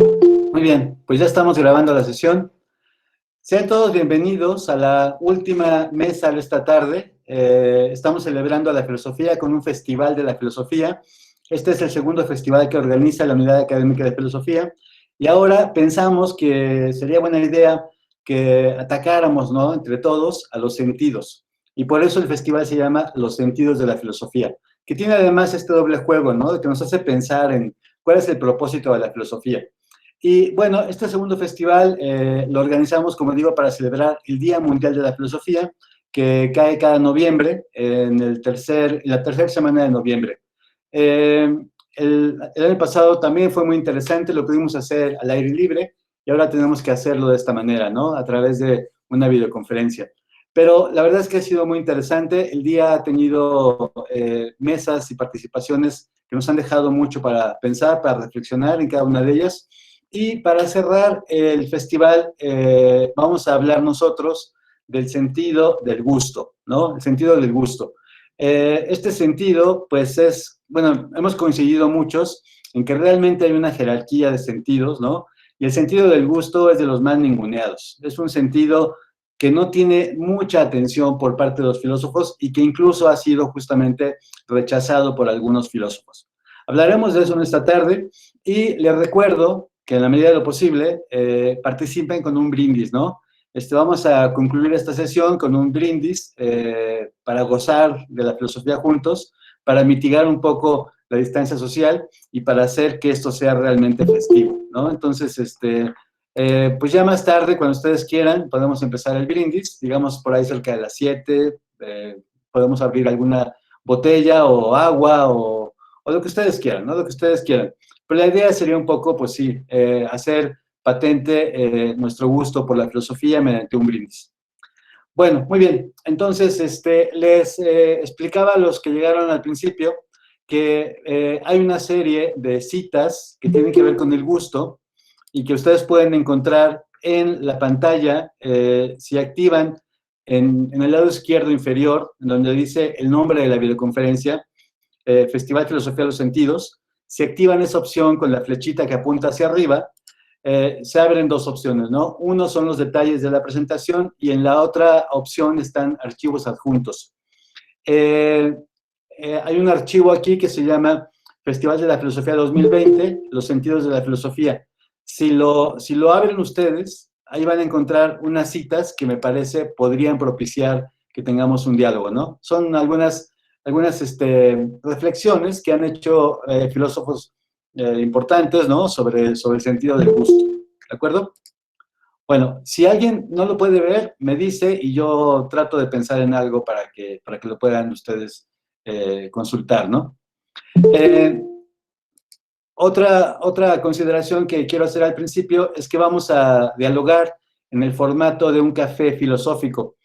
Muy bien, pues ya estamos grabando la sesión. Sean todos bienvenidos a la última mesa de esta tarde. Estamos celebrando la filosofía con un festival de la filosofía. Este es el segundo festival que organiza la Unidad Académica de Filosofía. Y ahora pensamos que sería buena idea que atacáramos, ¿no?, entre todos a los sentidos. Y por eso el festival se llama Los Sentidos de la Filosofía, que tiene además este doble juego, ¿no?, que nos hace pensar en cuál es el propósito de la filosofía. Y bueno, este segundo festival lo organizamos, como digo, para celebrar el Día Mundial de la Filosofía, que cae cada noviembre, en la tercera semana de noviembre. Eh, el año pasado también fue muy interesante, lo pudimos hacer al aire libre y ahora tenemos que hacerlo de esta manera, ¿no?, a través de una videoconferencia. Pero la verdad es que ha sido muy interesante. El día ha tenido mesas y participaciones que nos han dejado mucho para pensar, para reflexionar en cada una de ellas. Y para cerrar el festival, vamos a hablar nosotros del sentido del gusto, ¿no? El sentido del gusto. Este sentido, pues bueno, hemos coincidido muchos en que realmente hay una jerarquía de sentidos, ¿no? Y el sentido del gusto es de los más ninguneados. Es un sentido que no tiene mucha atención por parte de los filósofos y que incluso ha sido justamente rechazado por algunos filósofos. Hablaremos de eso en esta tarde y les recuerdo que en la medida de lo posible participen con un brindis, ¿no? Vamos a concluir esta sesión con un brindis para gozar de la filosofía juntos, para mitigar un poco la distancia social y para hacer que esto sea realmente festivo, ¿no? Entonces, pues ya más tarde, cuando ustedes quieran, podemos empezar el brindis, digamos por ahí cerca de las 7, podemos abrir alguna botella o agua o lo que ustedes quieran, ¿no? Lo que ustedes quieran. Pero la idea sería un poco, pues sí, hacer patente nuestro gusto por la filosofía mediante un brindis. Bueno, muy bien. Entonces, les explicaba a los que llegaron al principio que hay una serie de citas que tienen que ver con el gusto y que ustedes pueden encontrar en la pantalla si activan en el lado izquierdo inferior, en donde dice el nombre de la videoconferencia, Festival Filosofía de los Sentidos. Si activan esa opción con la flechita que apunta hacia arriba, se abren dos opciones, ¿no? Uno son los detalles de la presentación y en la otra opción están archivos adjuntos. Hay un archivo aquí que se llama Festival de la Filosofía 2020, Los Sentidos de la Filosofía. Si lo abren ustedes, ahí van a encontrar unas citas que me parece podrían propiciar que tengamos un diálogo, ¿no? Son algunas reflexiones que han hecho filósofos importantes, ¿no?, sobre el sentido del gusto, ¿de acuerdo? Bueno, si alguien no lo puede ver, me dice y yo trato de pensar en algo para que lo puedan ustedes consultar, ¿no? Eh, otra consideración que quiero hacer al principio es que vamos a dialogar en el formato de un café filosófico.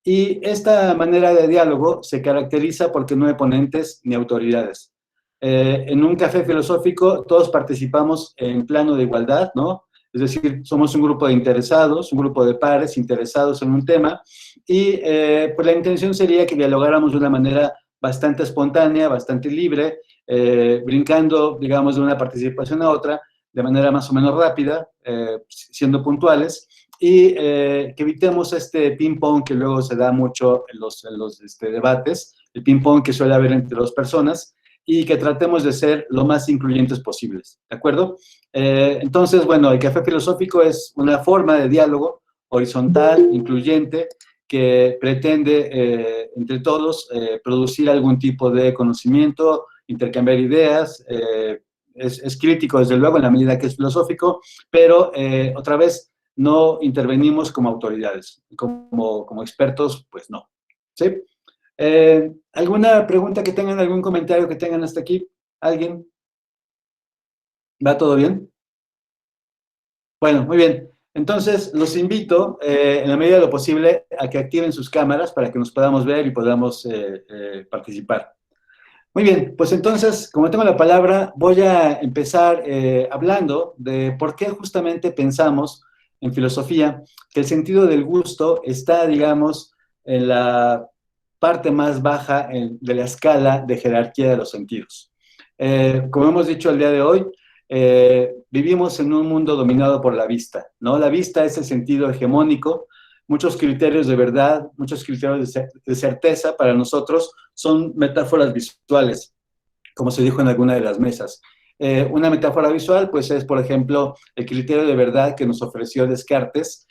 Y esta manera de diálogo se caracteriza porque no hay ponentes ni autoridades. En un café filosófico todos participamos en plano de igualdad, ¿no? Es decir, somos un grupo de interesados, un grupo de pares interesados en un tema, y pues la intención sería que dialogáramos de una manera bastante espontánea, bastante libre, brincando, digamos, de una participación a otra, de manera más o menos rápida, siendo puntuales, y que evitemos este ping-pong que luego se da mucho en los debates, el ping-pong que suele haber entre dos personas, y que tratemos de ser lo más incluyentes posibles, ¿de acuerdo? Entonces, bueno, el café filosófico es una forma de diálogo horizontal, incluyente, que pretende, entre todos, producir algún tipo de conocimiento, intercambiar ideas, es crítico, desde luego, en la medida que es filosófico, pero, otra vez, no intervenimos como autoridades, como expertos, pues no, ¿sí? ¿Alguna pregunta que tengan, algún comentario que tengan hasta aquí? ¿Alguien? ¿Va todo bien? Bueno, muy bien. Entonces, los invito, en la medida de lo posible, a que activen sus cámaras para que nos podamos ver y podamos participar. Muy bien, pues entonces, como tengo la palabra, voy a empezar hablando de por qué justamente pensamos en filosofía que el sentido del gusto está, digamos, en la parte más baja de la escala de jerarquía de los sentidos. Como hemos dicho el día de hoy, vivimos en un mundo dominado por la vista, ¿no? La vista es el sentido hegemónico. Muchos criterios de verdad, muchos criterios de certeza para nosotros son metáforas visuales, como se dijo en alguna de las mesas. Una metáfora visual, pues es, por ejemplo, el criterio de verdad que nos ofreció Descartes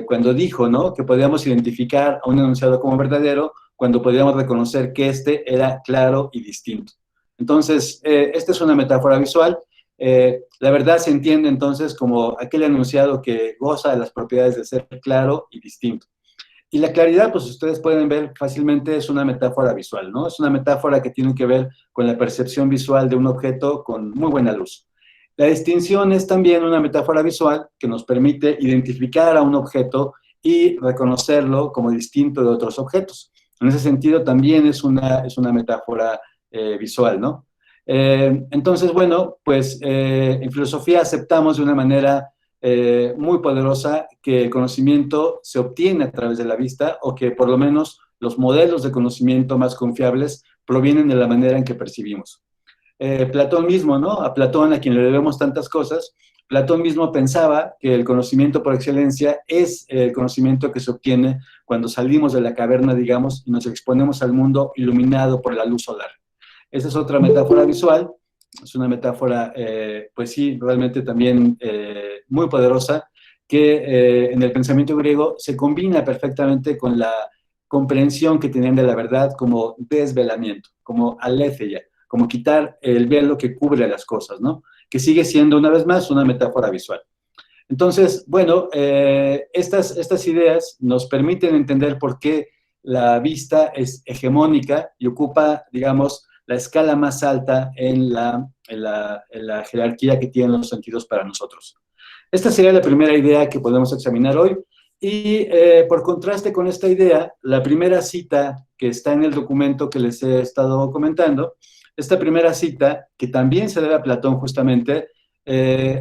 cuando dijo, ¿no?, que podíamos identificar a un enunciado como verdadero cuando podíamos reconocer que este era claro y distinto. Entonces, esta es una metáfora visual. La verdad se entiende entonces como aquel enunciado que goza de las propiedades de ser claro y distinto. Y la claridad, pues ustedes pueden ver fácilmente, es una metáfora visual, ¿no? Es una metáfora que tiene que ver con la percepción visual de un objeto con muy buena luz. La distinción es también una metáfora visual que nos permite identificar a un objeto y reconocerlo como distinto de otros objetos. En ese sentido, también es una metáfora visual, ¿no? Entonces, bueno, pues en filosofía aceptamos de una manera muy poderosa que el conocimiento se obtiene a través de la vista, o que por lo menos los modelos de conocimiento más confiables provienen de la manera en que percibimos. Platón mismo, ¿no? A Platón, a quien le debemos tantas cosas, Platón mismo pensaba que el conocimiento por excelencia es el conocimiento que se obtiene cuando salimos de la caverna, digamos, y nos exponemos al mundo iluminado por la luz solar. Esa es otra metáfora visual, es una metáfora, pues sí, realmente también muy poderosa, que en el pensamiento griego se combina perfectamente con la comprensión que tenían de la verdad como desvelamiento, como aletheia, como quitar el velo que cubre las cosas, ¿no? Que sigue siendo, una vez más, una metáfora visual. Entonces, bueno, estas ideas nos permiten entender por qué la vista es hegemónica y ocupa, digamos, la escala más alta en la jerarquía que tienen los sentidos para nosotros. Esta sería la primera idea que podemos examinar hoy. Y por contraste con esta idea, la primera cita que está en el documento que les he estado comentando, esta primera cita, que también se debe a Platón justamente,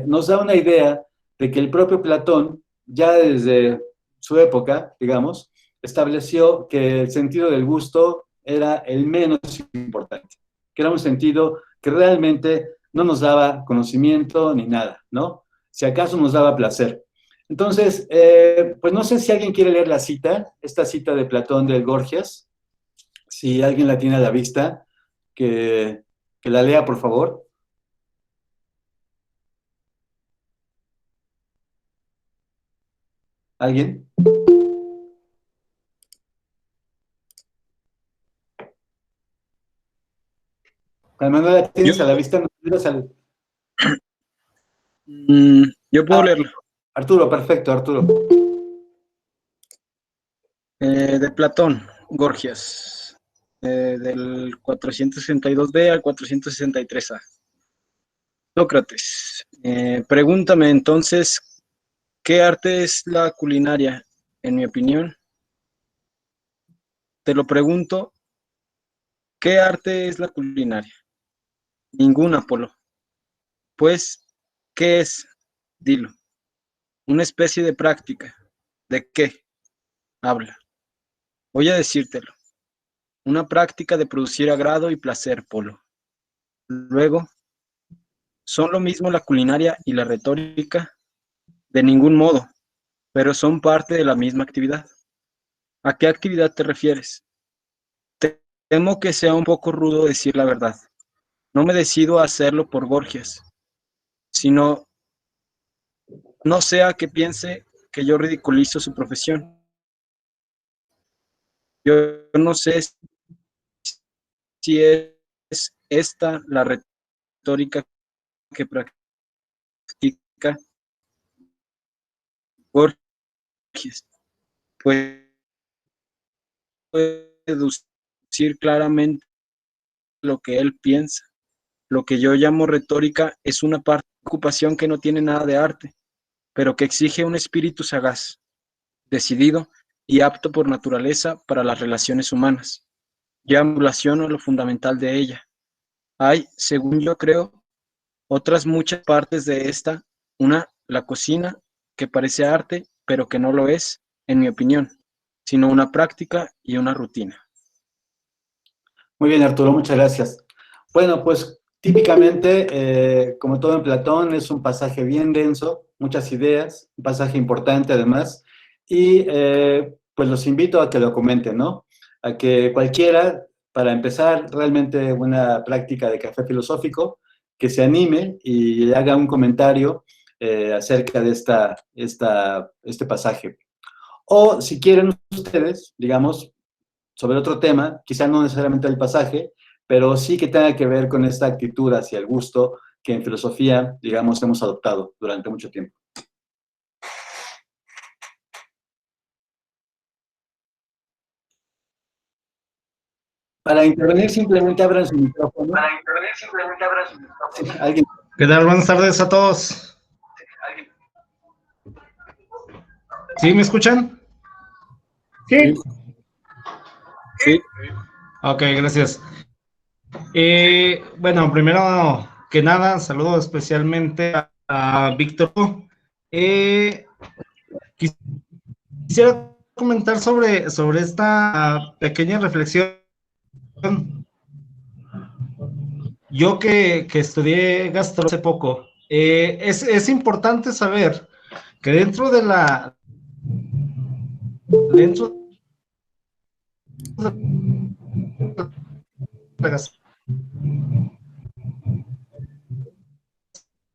nos da una idea de que el propio Platón, ya desde su época, digamos, estableció que el sentido del gusto era el menos importante, que era un sentido que realmente no nos daba conocimiento ni nada, ¿no? Si acaso nos daba placer. Entonces, pues no sé si alguien quiere leer la cita, esta cita de Platón del Gorgias, si alguien la tiene a la vista, que la lea, por favor. ¿Alguien? Cuando no la Yo, tienes a la vista, no tienes al... yo puedo Ah, leerlo. Arturo, perfecto, Arturo. De Platón, Gorgias, del 462b al 463a. Sócrates, pregúntame entonces, ¿qué arte es la culinaria? En mi opinión, te lo pregunto, ¿qué arte es la culinaria? Ninguna, Apolo. Pues, ¿qué es? Dilo. Una especie de práctica. ¿De qué? Habla. Voy a decírtelo. Una práctica de producir agrado y placer, Polo. Luego, ¿son lo mismo la culinaria y la retórica? De ningún modo, pero son parte de la misma actividad. ¿A qué actividad te refieres? Temo que sea un poco rudo decir la verdad. No me decido a hacerlo por Gorgias, sino no sea que piense que yo ridiculizo su profesión. Yo no sé si es esta la retórica que practica Gorgias, pues puede deducir claramente lo que él piensa. Lo que yo llamo retórica es una parte de ocupación que no tiene nada de arte, pero que exige un espíritu sagaz, decidido y apto por naturaleza para las relaciones humanas. Llamo relación a lo fundamental de ella. Hay, según yo creo, otras muchas partes de esta. Una, la cocina, que parece arte, pero que no lo es, en mi opinión, sino una práctica y una rutina. Muy bien, Arturo, muchas gracias. Bueno, pues típicamente, como todo en Platón, es un pasaje bien denso, muchas ideas, un pasaje importante además, y pues los invito a que lo comenten, ¿no? A que cualquiera, para empezar realmente una práctica de café filosófico, que se anime y haga un comentario acerca de este pasaje. O si quieren ustedes, digamos, sobre otro tema, quizá no necesariamente el pasaje, pero sí que tenga que ver con esta actitud hacia el gusto que en filosofía, digamos, hemos adoptado durante mucho tiempo. Para intervenir simplemente abran su micrófono. Sí, alguien. ¿Qué tal? Buenas tardes a todos. ¿Sí me escuchan? Sí. Sí, Ok, gracias. Bueno, primero que nada, saludo especialmente a Víctor. Eh, Quisiera comentar sobre esta pequeña reflexión. Yo que estudié gastro hace poco, es importante saber que dentro de la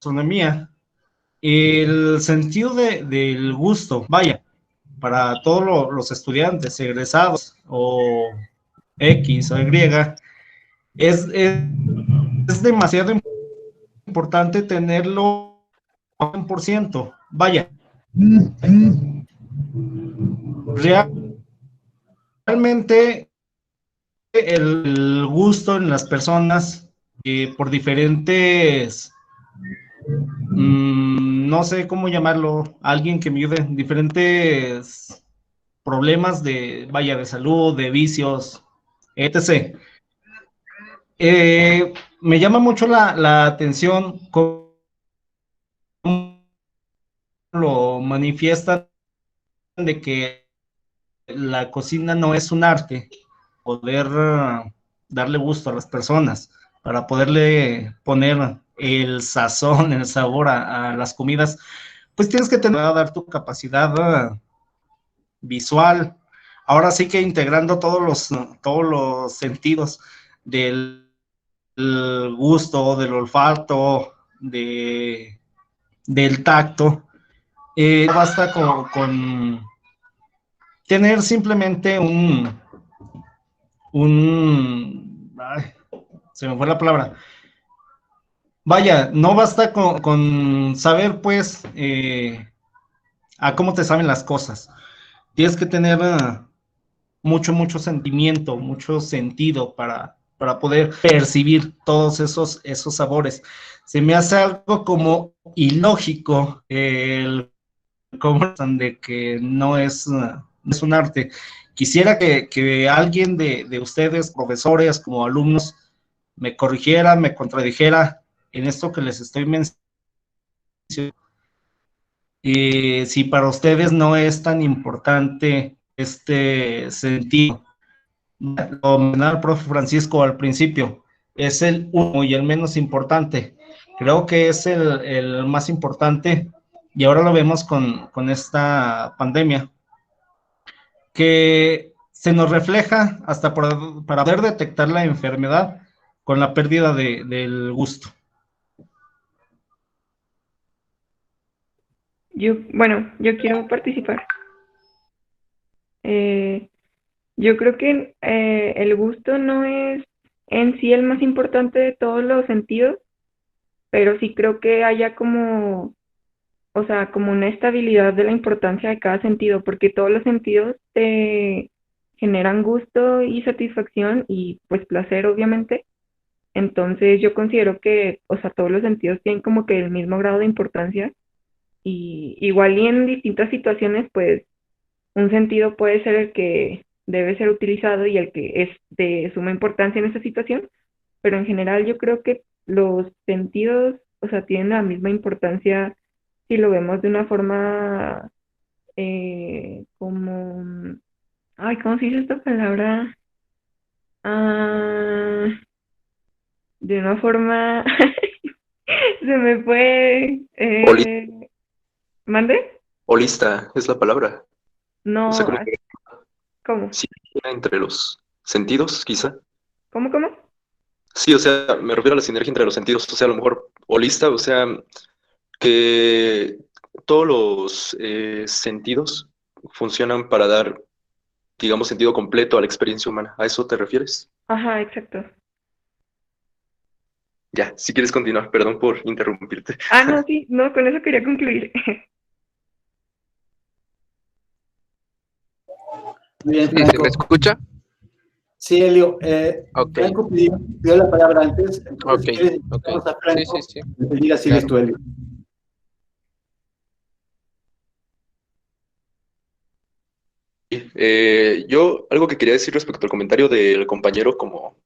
gastronomía, el sentido del gusto, vaya, para todos los estudiantes, egresados o X o Y, es demasiado importante tenerlo 100%. Vaya, realmente el gusto en las personas por diferentes, no sé cómo llamarlo, alguien que me ayude, diferentes problemas vaya, de salud, de vicios, etc. Me llama mucho la atención cómo lo manifiestan de que la cocina no es un arte, poder darle gusto a las personas, para poderle poner el sazón, el sabor a las comidas, pues tienes que tener a dar tu capacidad visual. Ahora sí que integrando todos los sentidos del gusto, del olfato, del tacto. No basta con tener simplemente ay, se me fue la palabra. Vaya, no basta con saber, pues, a cómo te saben las cosas. Tienes que tener mucho sentimiento, mucho sentido para poder percibir todos esos sabores. Se me hace algo como ilógico el cómo de que no es un arte. Quisiera que alguien de ustedes, profesores como alumnos, me corrigiera, me contradijera en esto que les estoy mencionando. Si para ustedes no es tan importante este sentido, lo mencionaba el profe Francisco al principio, es el uno y el menos importante. Creo que es el más importante y ahora lo vemos con esta pandemia, que se nos refleja hasta para poder detectar la enfermedad con la pérdida del gusto. Yo quiero participar. Eh, yo creo que el gusto no es en sí el más importante de todos los sentidos, pero sí creo que haya como, o sea, como una estabilidad de la importancia de cada sentido, porque todos los sentidos te generan gusto y satisfacción y pues placer, obviamente. Entonces yo considero que, o sea, todos los sentidos tienen como que el mismo grado de importancia y igual y en distintas situaciones, pues un sentido puede ser el que debe ser utilizado y el que es de suma importancia en esa situación, pero en general yo creo que los sentidos, o sea, tienen la misma importancia si lo vemos de una forma como, ay, ¿cómo se dice esta palabra? Ah, de una forma, se me fue, ¿mande? Holista es la palabra. O sea, No, como que ¿cómo? sinergia entre los sentidos, quizá. ¿Cómo? Sí, o sea, me refiero a la sinergia entre los sentidos. O sea, a lo mejor holista, o sea, que todos los sentidos funcionan para dar, digamos, sentido completo a la experiencia humana. ¿A eso te refieres? Ajá, exacto. Ya, si quieres continuar, perdón por interrumpirte. Ah, no, sí, no, con eso quería concluir. Muy bien, Sí, ¿se me Franco. escucha? Sí, Elio. Ok, Franco pidió la palabra antes. Entonces, ok, si quieres, ok. vamos a Sí, Franco. sí, sí, Enseguida sigues claro. tú, Elio. Yo algo que quería decir respecto al comentario del compañero como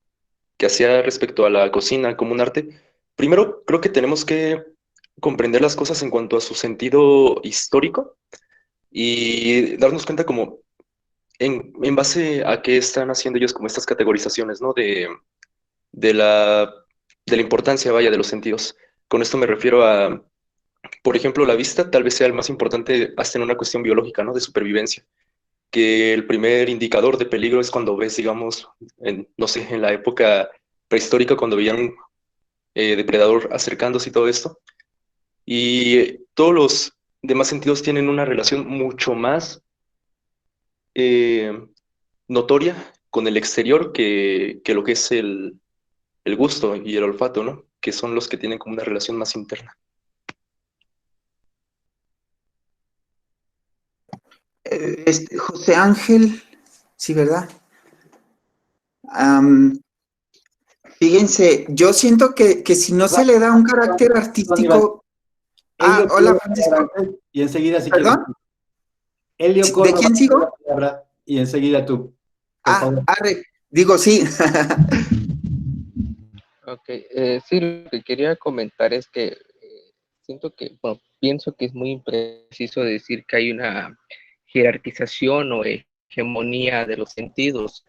que hacía respecto a la cocina como un arte. Primero, creo que tenemos que comprender las cosas en cuanto a su sentido histórico y darnos cuenta como en base a qué están haciendo ellos como estas categorizaciones, ¿no? De la, de la importancia, vaya, de los sentidos. Con esto me refiero a, por ejemplo, la vista tal vez sea el más importante hasta en una cuestión biológica, ¿no? De supervivencia. Que el primer indicador de peligro es cuando ves, digamos, no sé, en la época prehistórica, cuando veían un depredador acercándose y todo esto. Y todos los demás sentidos tienen una relación mucho más eh, notoria con el exterior que lo que es el gusto y el olfato, ¿no? Que son los que tienen como una relación más interna. José Ángel, sí, ¿verdad? Am, Fíjense, yo siento que si no se le da un carácter Perdón, Iván. artístico... Elio Hola, pidió la palabra Francisco, antes y enseguida si quieres. ¿perdón? Elio ¿De Córdoba quién pidió la sigo? palabra y enseguida tú. Por favor. Arre, digo sí. Ok, sí, lo que quería comentar es que siento que, bueno, pienso que es muy impreciso decir que hay una jerarquización o hegemonía de los sentidos.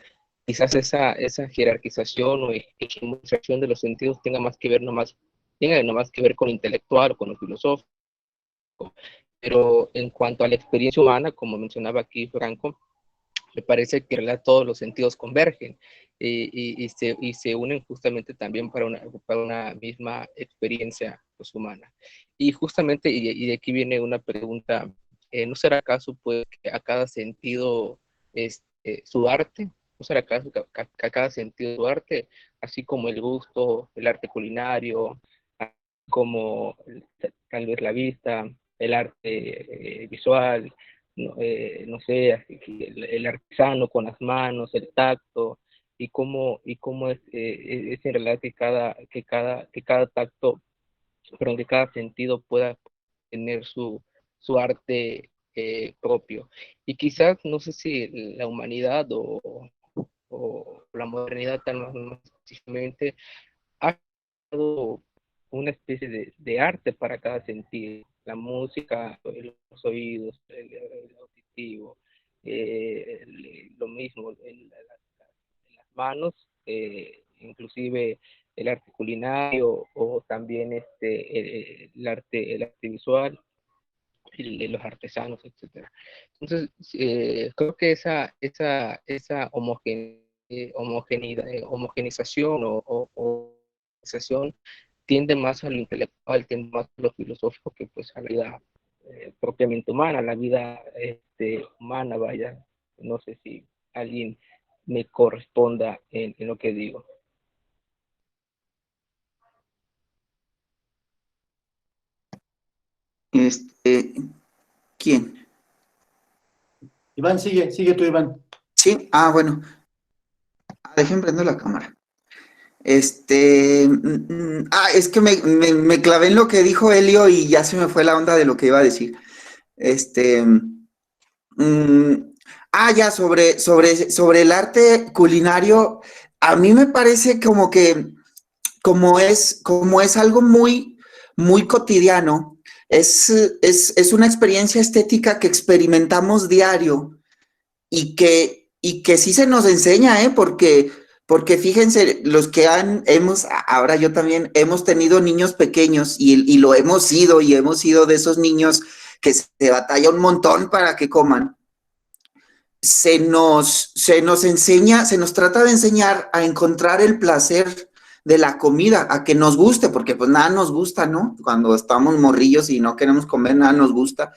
Quizás esa jerarquización o hegemonización de los sentidos tenga nomás que ver con lo intelectual o con lo filosófico. Pero en cuanto a la experiencia humana, como mencionaba aquí Franco, me parece que en realidad todos los sentidos convergen y se unen justamente también para una misma experiencia pues, humana. Y justamente, y de aquí viene una pregunta, ¿no será acaso pues que a cada sentido es su arte? ¿No será acaso que a cada sentido su arte, así como el gusto, el arte culinario, como tal vez la vista, el arte visual, no sé, el artesano con las manos, el tacto, y cómo es en realidad que cada tacto, perdón, que cada sentido pueda tener su arte propio. Y quizás, no sé si la humanidad o la modernidad tan más específicamente ha dado una especie de arte para cada sentido. La música, los oídos, el auditivo, lo mismo, en las manos, inclusive el arte culinario o también el arte visual, los artesanos, etcétera. Entonces, creo que esa homogenización o organización tiende más a lo intelectual, tiende más a lo filosófico que pues a la vida propiamente humana, la vida humana, vaya, no sé si alguien me corresponda en lo que digo. ¿Quién? Iván, sigue tú, Iván. Sí, bueno. Dejen prender la cámara. Es que me clavé en lo que dijo Elio y ya se me fue la onda de lo que iba a decir. Ya, sobre el arte culinario, a mí me parece como que, como es algo muy, muy cotidiano, es una experiencia estética que experimentamos diario y que sí se nos enseña, porque Porque fíjense, los que ahora yo también, hemos tenido niños pequeños y lo hemos sido, y hemos sido de esos niños que se batalla un montón para que coman. Se nos enseña, se nos trata de enseñar a encontrar el placer de la comida, a que nos guste, porque pues nada nos gusta, ¿no? Cuando estamos morrillos y no queremos comer, nada nos gusta.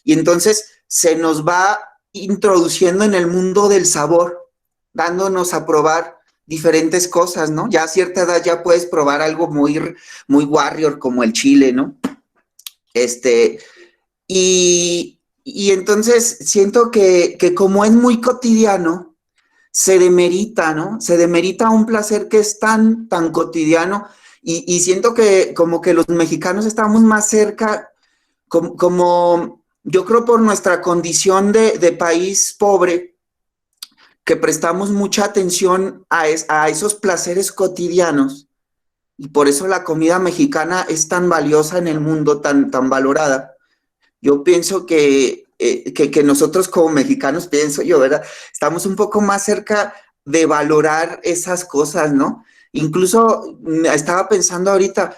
Y entonces se nos va introduciendo en el mundo del sabor, dándonos a probar diferentes cosas, ¿no? Ya a cierta edad ya puedes probar algo muy warrior como el chile, ¿no? Y entonces siento que como es muy cotidiano, se demerita, ¿no? Se demerita un placer que es tan cotidiano y siento que como que los mexicanos estamos más cerca, como yo creo por nuestra condición de país pobre, que prestamos mucha atención a esos placeres cotidianos y por eso la comida mexicana es tan valiosa en el mundo, tan valorada. Yo pienso que nosotros como mexicanos, pienso yo, ¿verdad? Estamos un poco más cerca de valorar esas cosas, ¿no? Incluso estaba pensando ahorita,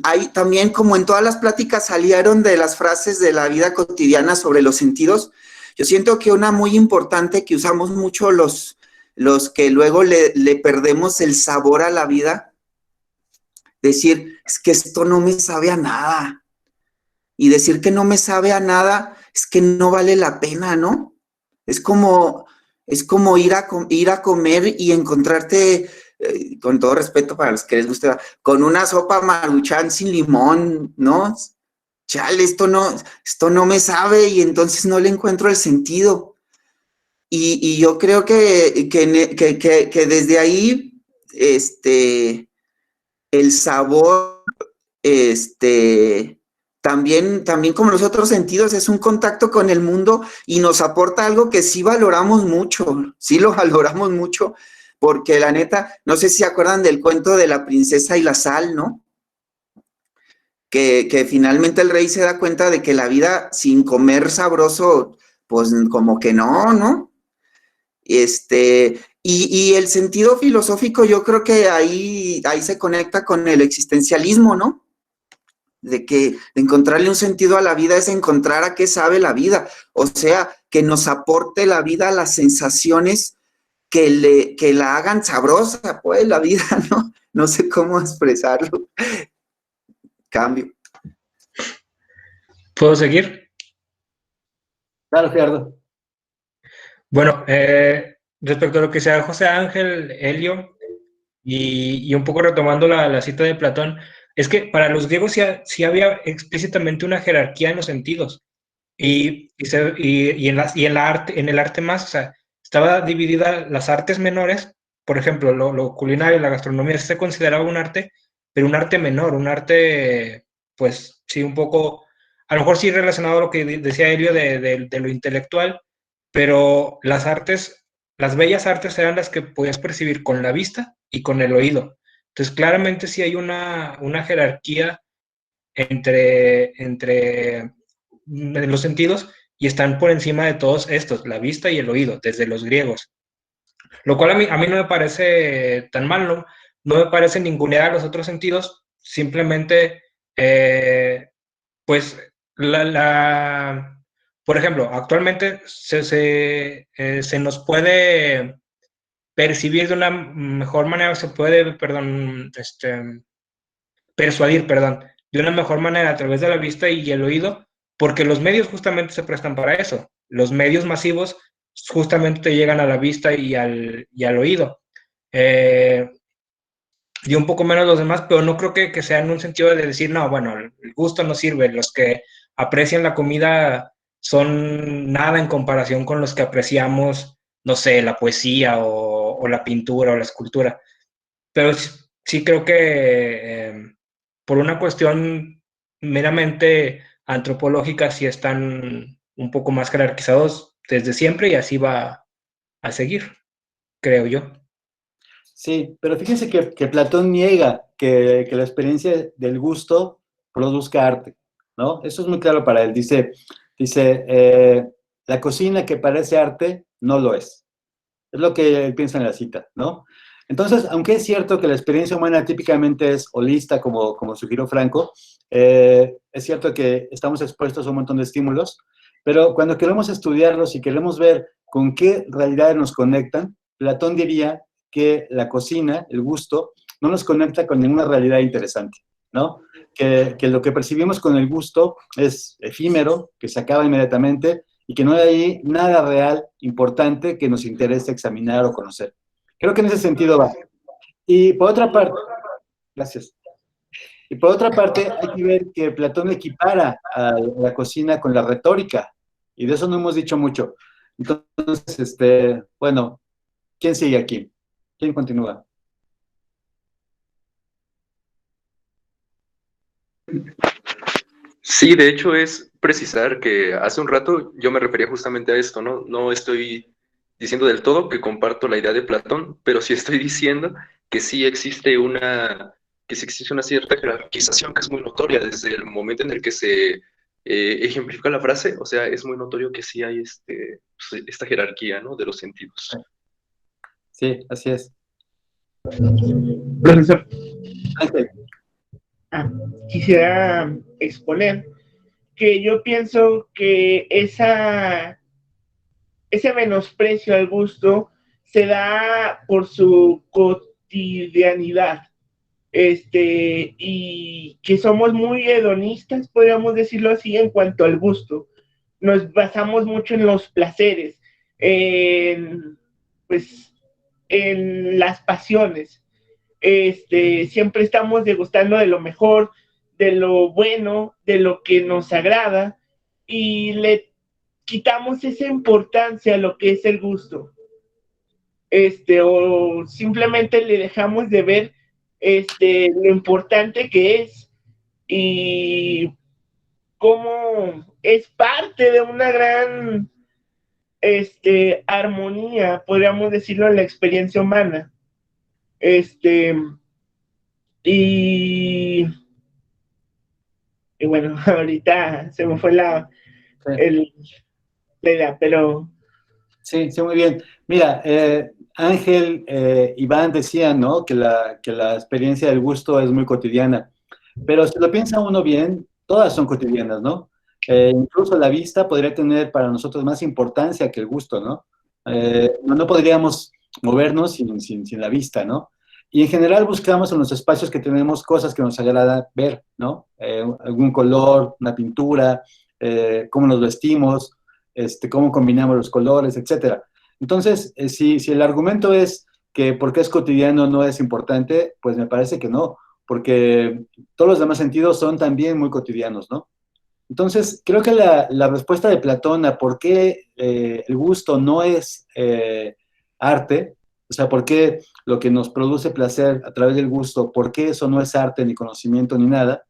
hay también como en todas las pláticas salieron de las frases de la vida cotidiana sobre los sentidos. Yo siento que una muy importante que usamos mucho los que luego le perdemos el sabor a la vida, decir, es que esto no me sabe a nada. Y decir que no me sabe a nada es que no vale la pena, ¿no? Es como ir a comer y encontrarte, con todo respeto para los que les guste, con una sopa Maruchan sin limón, ¿no? Chale, esto no me sabe y entonces no le encuentro el sentido. Y yo creo que desde ahí, el sabor, también como los otros sentidos, es un contacto con el mundo y nos aporta algo que sí valoramos mucho, sí lo valoramos mucho, porque la neta, no sé si se acuerdan del cuento de la princesa y la sal, ¿no? Que finalmente el rey se da cuenta de que la vida sin comer sabroso, pues como que no. Y el sentido filosófico yo creo que ahí se conecta con el existencialismo, ¿no? De encontrarle un sentido a la vida es encontrar a qué sabe la vida, o sea, que nos aporte la vida las sensaciones que la hagan sabrosa, pues, la vida, ¿no? No sé cómo expresarlo. Cambio. ¿Puedo seguir? Claro, Gerardo. Bueno, respecto a lo que sea José Ángel, Helio, y un poco retomando la cita de Platón, es que para los griegos sí había explícitamente una jerarquía en los sentidos, y en el arte más, o sea, estaba dividida las artes menores, por ejemplo, lo culinario, la gastronomía se consideraba un arte, pero un arte menor, un arte, pues sí, un poco, a lo mejor sí relacionado a lo que decía Helio de lo intelectual, pero las bellas artes eran las que podías percibir con la vista y con el oído. Entonces, claramente sí hay una jerarquía entre los sentidos y están por encima de todos estos, la vista y el oído, desde los griegos. Lo cual a mí no me parece tan malo, no me parece ningunear a los otros sentidos, simplemente, pues, por ejemplo, actualmente se nos puede percibir de una mejor manera, se puede, persuadir, de una mejor manera a través de la vista y el oído, porque los medios justamente se prestan para eso. Los medios masivos justamente te llegan a la vista y al oído. Y un poco menos los demás, pero no creo que sea en un sentido de decir, no, bueno, el gusto no sirve, los que aprecian la comida son nada en comparación con los que apreciamos, no sé, la poesía o la pintura o la escultura. Pero sí creo que por una cuestión meramente antropológica sí están un poco más jerarquizados desde siempre y así va a seguir, creo yo. Sí, pero fíjense que Platón niega que la experiencia del gusto produzca arte, ¿no? Eso es muy claro para él. Dice la cocina que parece arte no lo es. Es lo que él piensa en la cita, ¿no? Entonces, aunque es cierto que la experiencia humana típicamente es holista, como sugirió Franco, es cierto que estamos expuestos a un montón de estímulos, pero cuando queremos estudiarlos y queremos ver con qué realidades nos conectan, Platón diría que la cocina, el gusto, no nos conecta con ninguna realidad interesante, ¿no? Que lo que percibimos con el gusto es efímero, que se acaba inmediatamente y que no hay nada real, importante, que nos interese examinar o conocer. Creo que en ese sentido va. Y por otra parte, gracias. Y por otra parte, hay que ver que Platón equipara a la cocina con la retórica, y de eso no hemos dicho mucho. Entonces, bueno, ¿quién sigue aquí? ¿Quién continúa? Sí, de hecho es precisar que hace un rato yo me refería justamente a esto, ¿no? No estoy diciendo del todo que comparto la idea de Platón, pero sí estoy diciendo que sí existe una cierta jerarquización que es muy notoria desde el momento en el que se ejemplifica la frase, o sea, es muy notorio que sí hay pues, esta jerarquía, ¿no? De los sentidos. Sí, así es. Profesor, Ángel. quisiera exponer que yo pienso que ese menosprecio al gusto se da por su cotidianidad, y que somos muy hedonistas, podríamos decirlo así, en cuanto al gusto. Nos basamos mucho en los placeres, pues, en las pasiones. Siempre estamos degustando de lo mejor, de lo bueno, de lo que nos agrada, y le quitamos esa importancia a lo que es el gusto. O simplemente le dejamos de ver lo importante que es y cómo es parte de una gran armonía, podríamos decirlo, en la experiencia humana. Y, y bueno, ahorita se me fue la idea, pero... Sí, muy bien. Mira, Ángel, Iván decían, ¿no? Que la experiencia del gusto es muy cotidiana. Pero si lo piensa uno bien, todas son cotidianas, ¿no? Incluso la vista podría tener para nosotros más importancia que el gusto, ¿no? No podríamos movernos sin la vista, ¿no? Y en general buscamos en los espacios que tenemos cosas que nos agrada ver, ¿no? Algún color, una pintura, cómo nos vestimos, cómo combinamos los colores, etcétera. Entonces, si el argumento es que porque es cotidiano no es importante, pues me parece que no, porque todos los demás sentidos son también muy cotidianos, ¿no? Entonces, creo que la respuesta de Platón a por qué el gusto no es arte, o sea, por qué lo que nos produce placer a través del gusto, por qué eso no es arte, ni conocimiento, ni nada,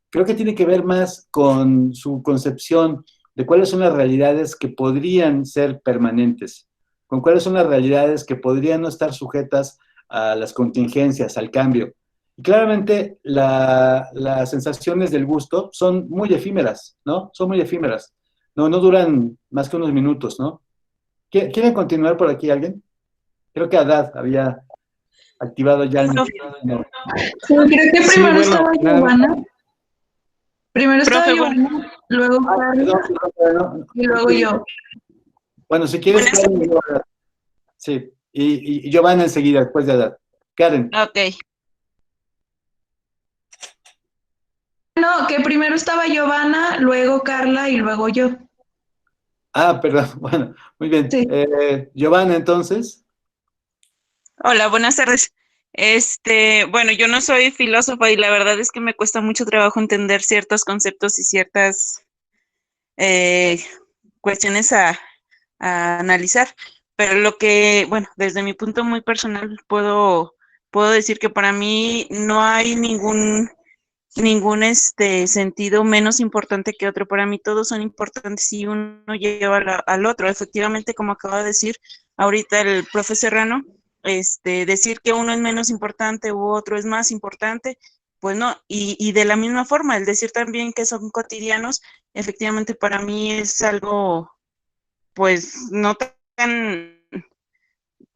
creo que tiene que ver más con su concepción de cuáles son las realidades que podrían ser permanentes, con cuáles son las realidades que podrían no estar sujetas a las contingencias, al cambio. Y claramente las sensaciones del gusto son muy efímeras, ¿no? Son muy efímeras. No duran más que unos minutos, ¿no? ¿Quiere continuar por aquí alguien? Creo que Haddad había activado ya el micrófono. Sí, creo que primero estaba nada. Giovanna. Primero estaba Profe, Giovanna, luego Carla Perdón. y luego yo. Bueno, si quieres, Karen, y luego Haddad. Sí, y Giovanna enseguida, después de Haddad. Karen. Ok. No, que primero estaba Giovanna, luego Carla y luego yo. Ah, perdón. Bueno, muy bien. Sí. Giovanna, entonces. Hola, buenas tardes. Bueno, yo no soy filósofa y la verdad es que me cuesta mucho trabajo entender ciertos conceptos y ciertas cuestiones a analizar. Pero lo que, bueno, desde mi punto muy personal puedo decir que para mí no hay ningún sentido menos importante que otro. Para mí todos son importantes y uno lleva al otro. Efectivamente, como acaba de decir ahorita el profe Serrano, decir que uno es menos importante u otro es más importante, pues no. Y de la misma forma, el decir también que son cotidianos, efectivamente para mí es algo, pues, no tan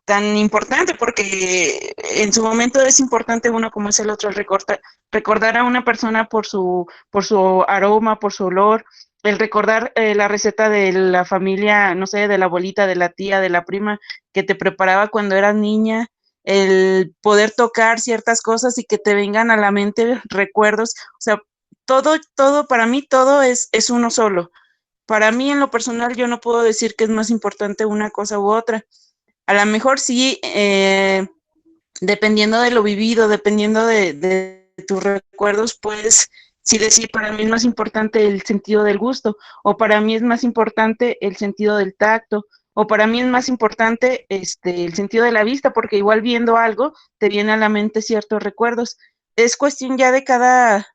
tan importante, porque en su momento es importante uno como es el otro, recordar a una persona por su aroma, por su olor, el recordar la receta de la familia, no sé, de la abuelita, de la tía, de la prima que te preparaba cuando eras niña, el poder tocar ciertas cosas y que te vengan a la mente recuerdos, o sea, todo, para mí todo es uno solo. Para mí en lo personal yo no puedo decir que es más importante una cosa u otra. A lo mejor sí, dependiendo de lo vivido, dependiendo de tus recuerdos, pues sí decir, para mí es más importante el sentido del gusto, o para mí es más importante el sentido del tacto, o para mí es más importante el sentido de la vista, porque igual viendo algo te viene a la mente ciertos recuerdos. Es cuestión ya de cada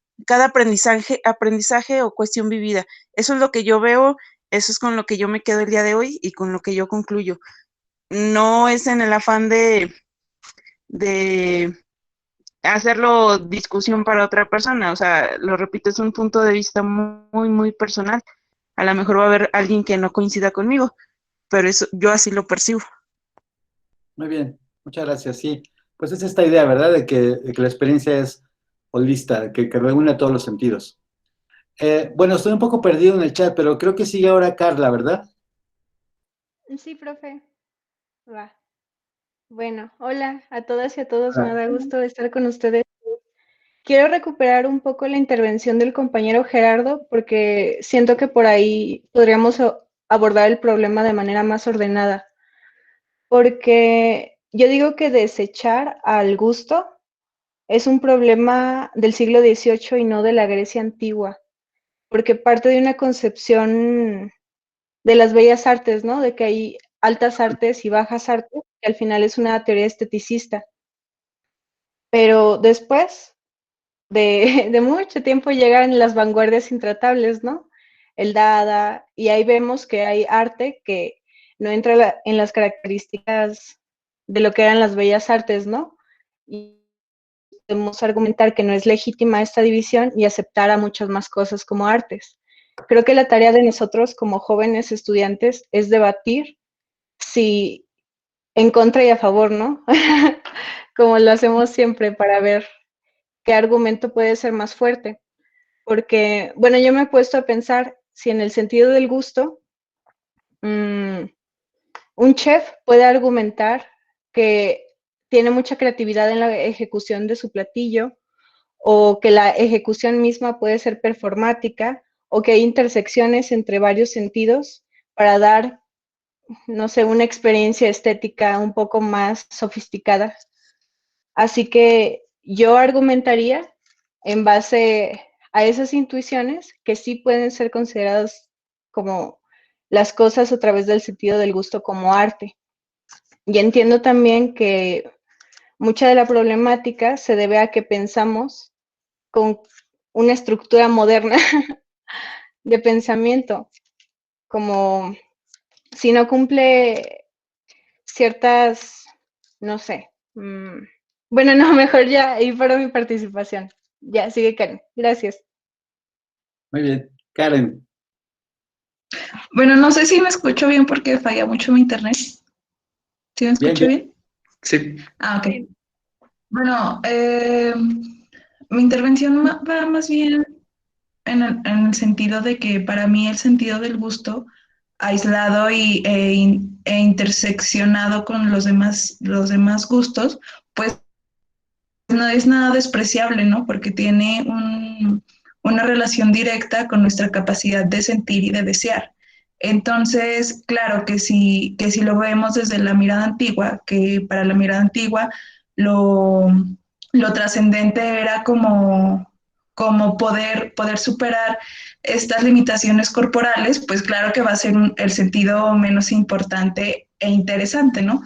aprendizaje o cuestión vivida. Eso es lo que yo veo, eso es con lo que yo me quedo el día de hoy y con lo que yo concluyo. No es en el afán de hacerlo discusión para otra persona, o sea, lo repito, es un punto de vista muy, muy personal. A lo mejor va a haber alguien que no coincida conmigo, pero eso, yo así lo percibo. Muy bien, muchas gracias. Sí, pues es esta idea, ¿verdad? De que la experiencia es holista, que reúne todos los sentidos. Bueno, estoy un poco perdido en el chat, pero creo que sigue ahora Carla, ¿verdad? Sí, profe. Va. Bueno, hola a todas y a todos, me da gusto estar con ustedes. Quiero recuperar un poco la intervención del compañero Gerardo porque siento que por ahí podríamos abordar el problema de manera más ordenada. Porque yo digo que desechar al gusto es un problema del siglo XVIII y no de la Grecia antigua, porque parte de una concepción de las bellas artes, ¿no? De que hay altas artes y bajas artes, que al final es una teoría esteticista. Pero después de mucho tiempo llegan las vanguardias intratables, ¿no? El Dada, y ahí vemos que hay arte que no entra en las características de lo que eran las bellas artes, ¿no? Y podemos argumentar que no es legítima esta división y aceptar a muchas más cosas como artes. Creo que la tarea de nosotros como jóvenes estudiantes es debatir si en contra y a favor, ¿no? Como lo hacemos siempre para ver qué argumento puede ser más fuerte. Porque, bueno, yo me he puesto a pensar si en el sentido del gusto, un chef puede argumentar que tiene mucha creatividad en la ejecución de su platillo, o que la ejecución misma puede ser performática, o que hay intersecciones entre varios sentidos para dar, no sé, una experiencia estética un poco más sofisticada. Así que yo argumentaría en base a esas intuiciones que sí pueden ser consideradas como las cosas a través del sentido del gusto como arte. Y entiendo también que mucha de la problemática se debe a que pensamos con una estructura moderna de pensamiento, como si no cumple ciertas, no sé, bueno, no, mejor ya ahí para mi participación. Ya, sigue Karen. Gracias. Muy bien. Karen. Bueno, no sé si me escucho bien porque falla mucho mi internet. ¿Sí me escucho bien? Sí. Ah, ok. Bueno, mi intervención va más bien en el sentido de que para mí el sentido del gusto aislado e interseccionado con los demás gustos, pues no es nada despreciable, ¿no? Porque tiene una relación directa con nuestra capacidad de sentir y de desear. Entonces, claro que si lo vemos desde la mirada antigua, que para la mirada antigua lo trascendente era como poder superar estas limitaciones corporales, pues claro que va a ser el sentido menos importante e interesante, ¿no?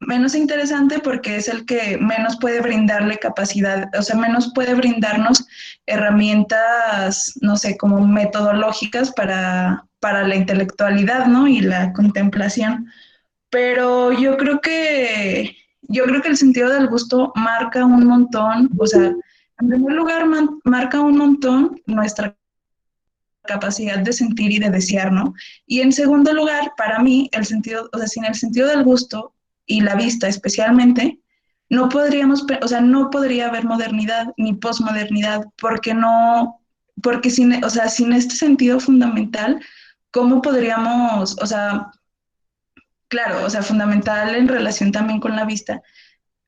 Menos interesante porque es el que menos puede brindarle capacidad, o sea, menos puede brindarnos herramientas, no sé, como metodológicas para la intelectualidad, ¿no? Y la contemplación. Pero yo creo que el sentido del gusto marca un montón, o sea, en primer lugar marca un montón nuestra capacidad de sentir y de desear, ¿no? Y en segundo lugar, para mí, el sentido, o sea, sin el sentido del gusto y la vista especialmente, no podríamos, o sea, no podría haber modernidad ni posmodernidad, porque sin, o sea, sin este sentido fundamental, ¿cómo podríamos, o sea, claro, o sea, fundamental en relación también con la vista?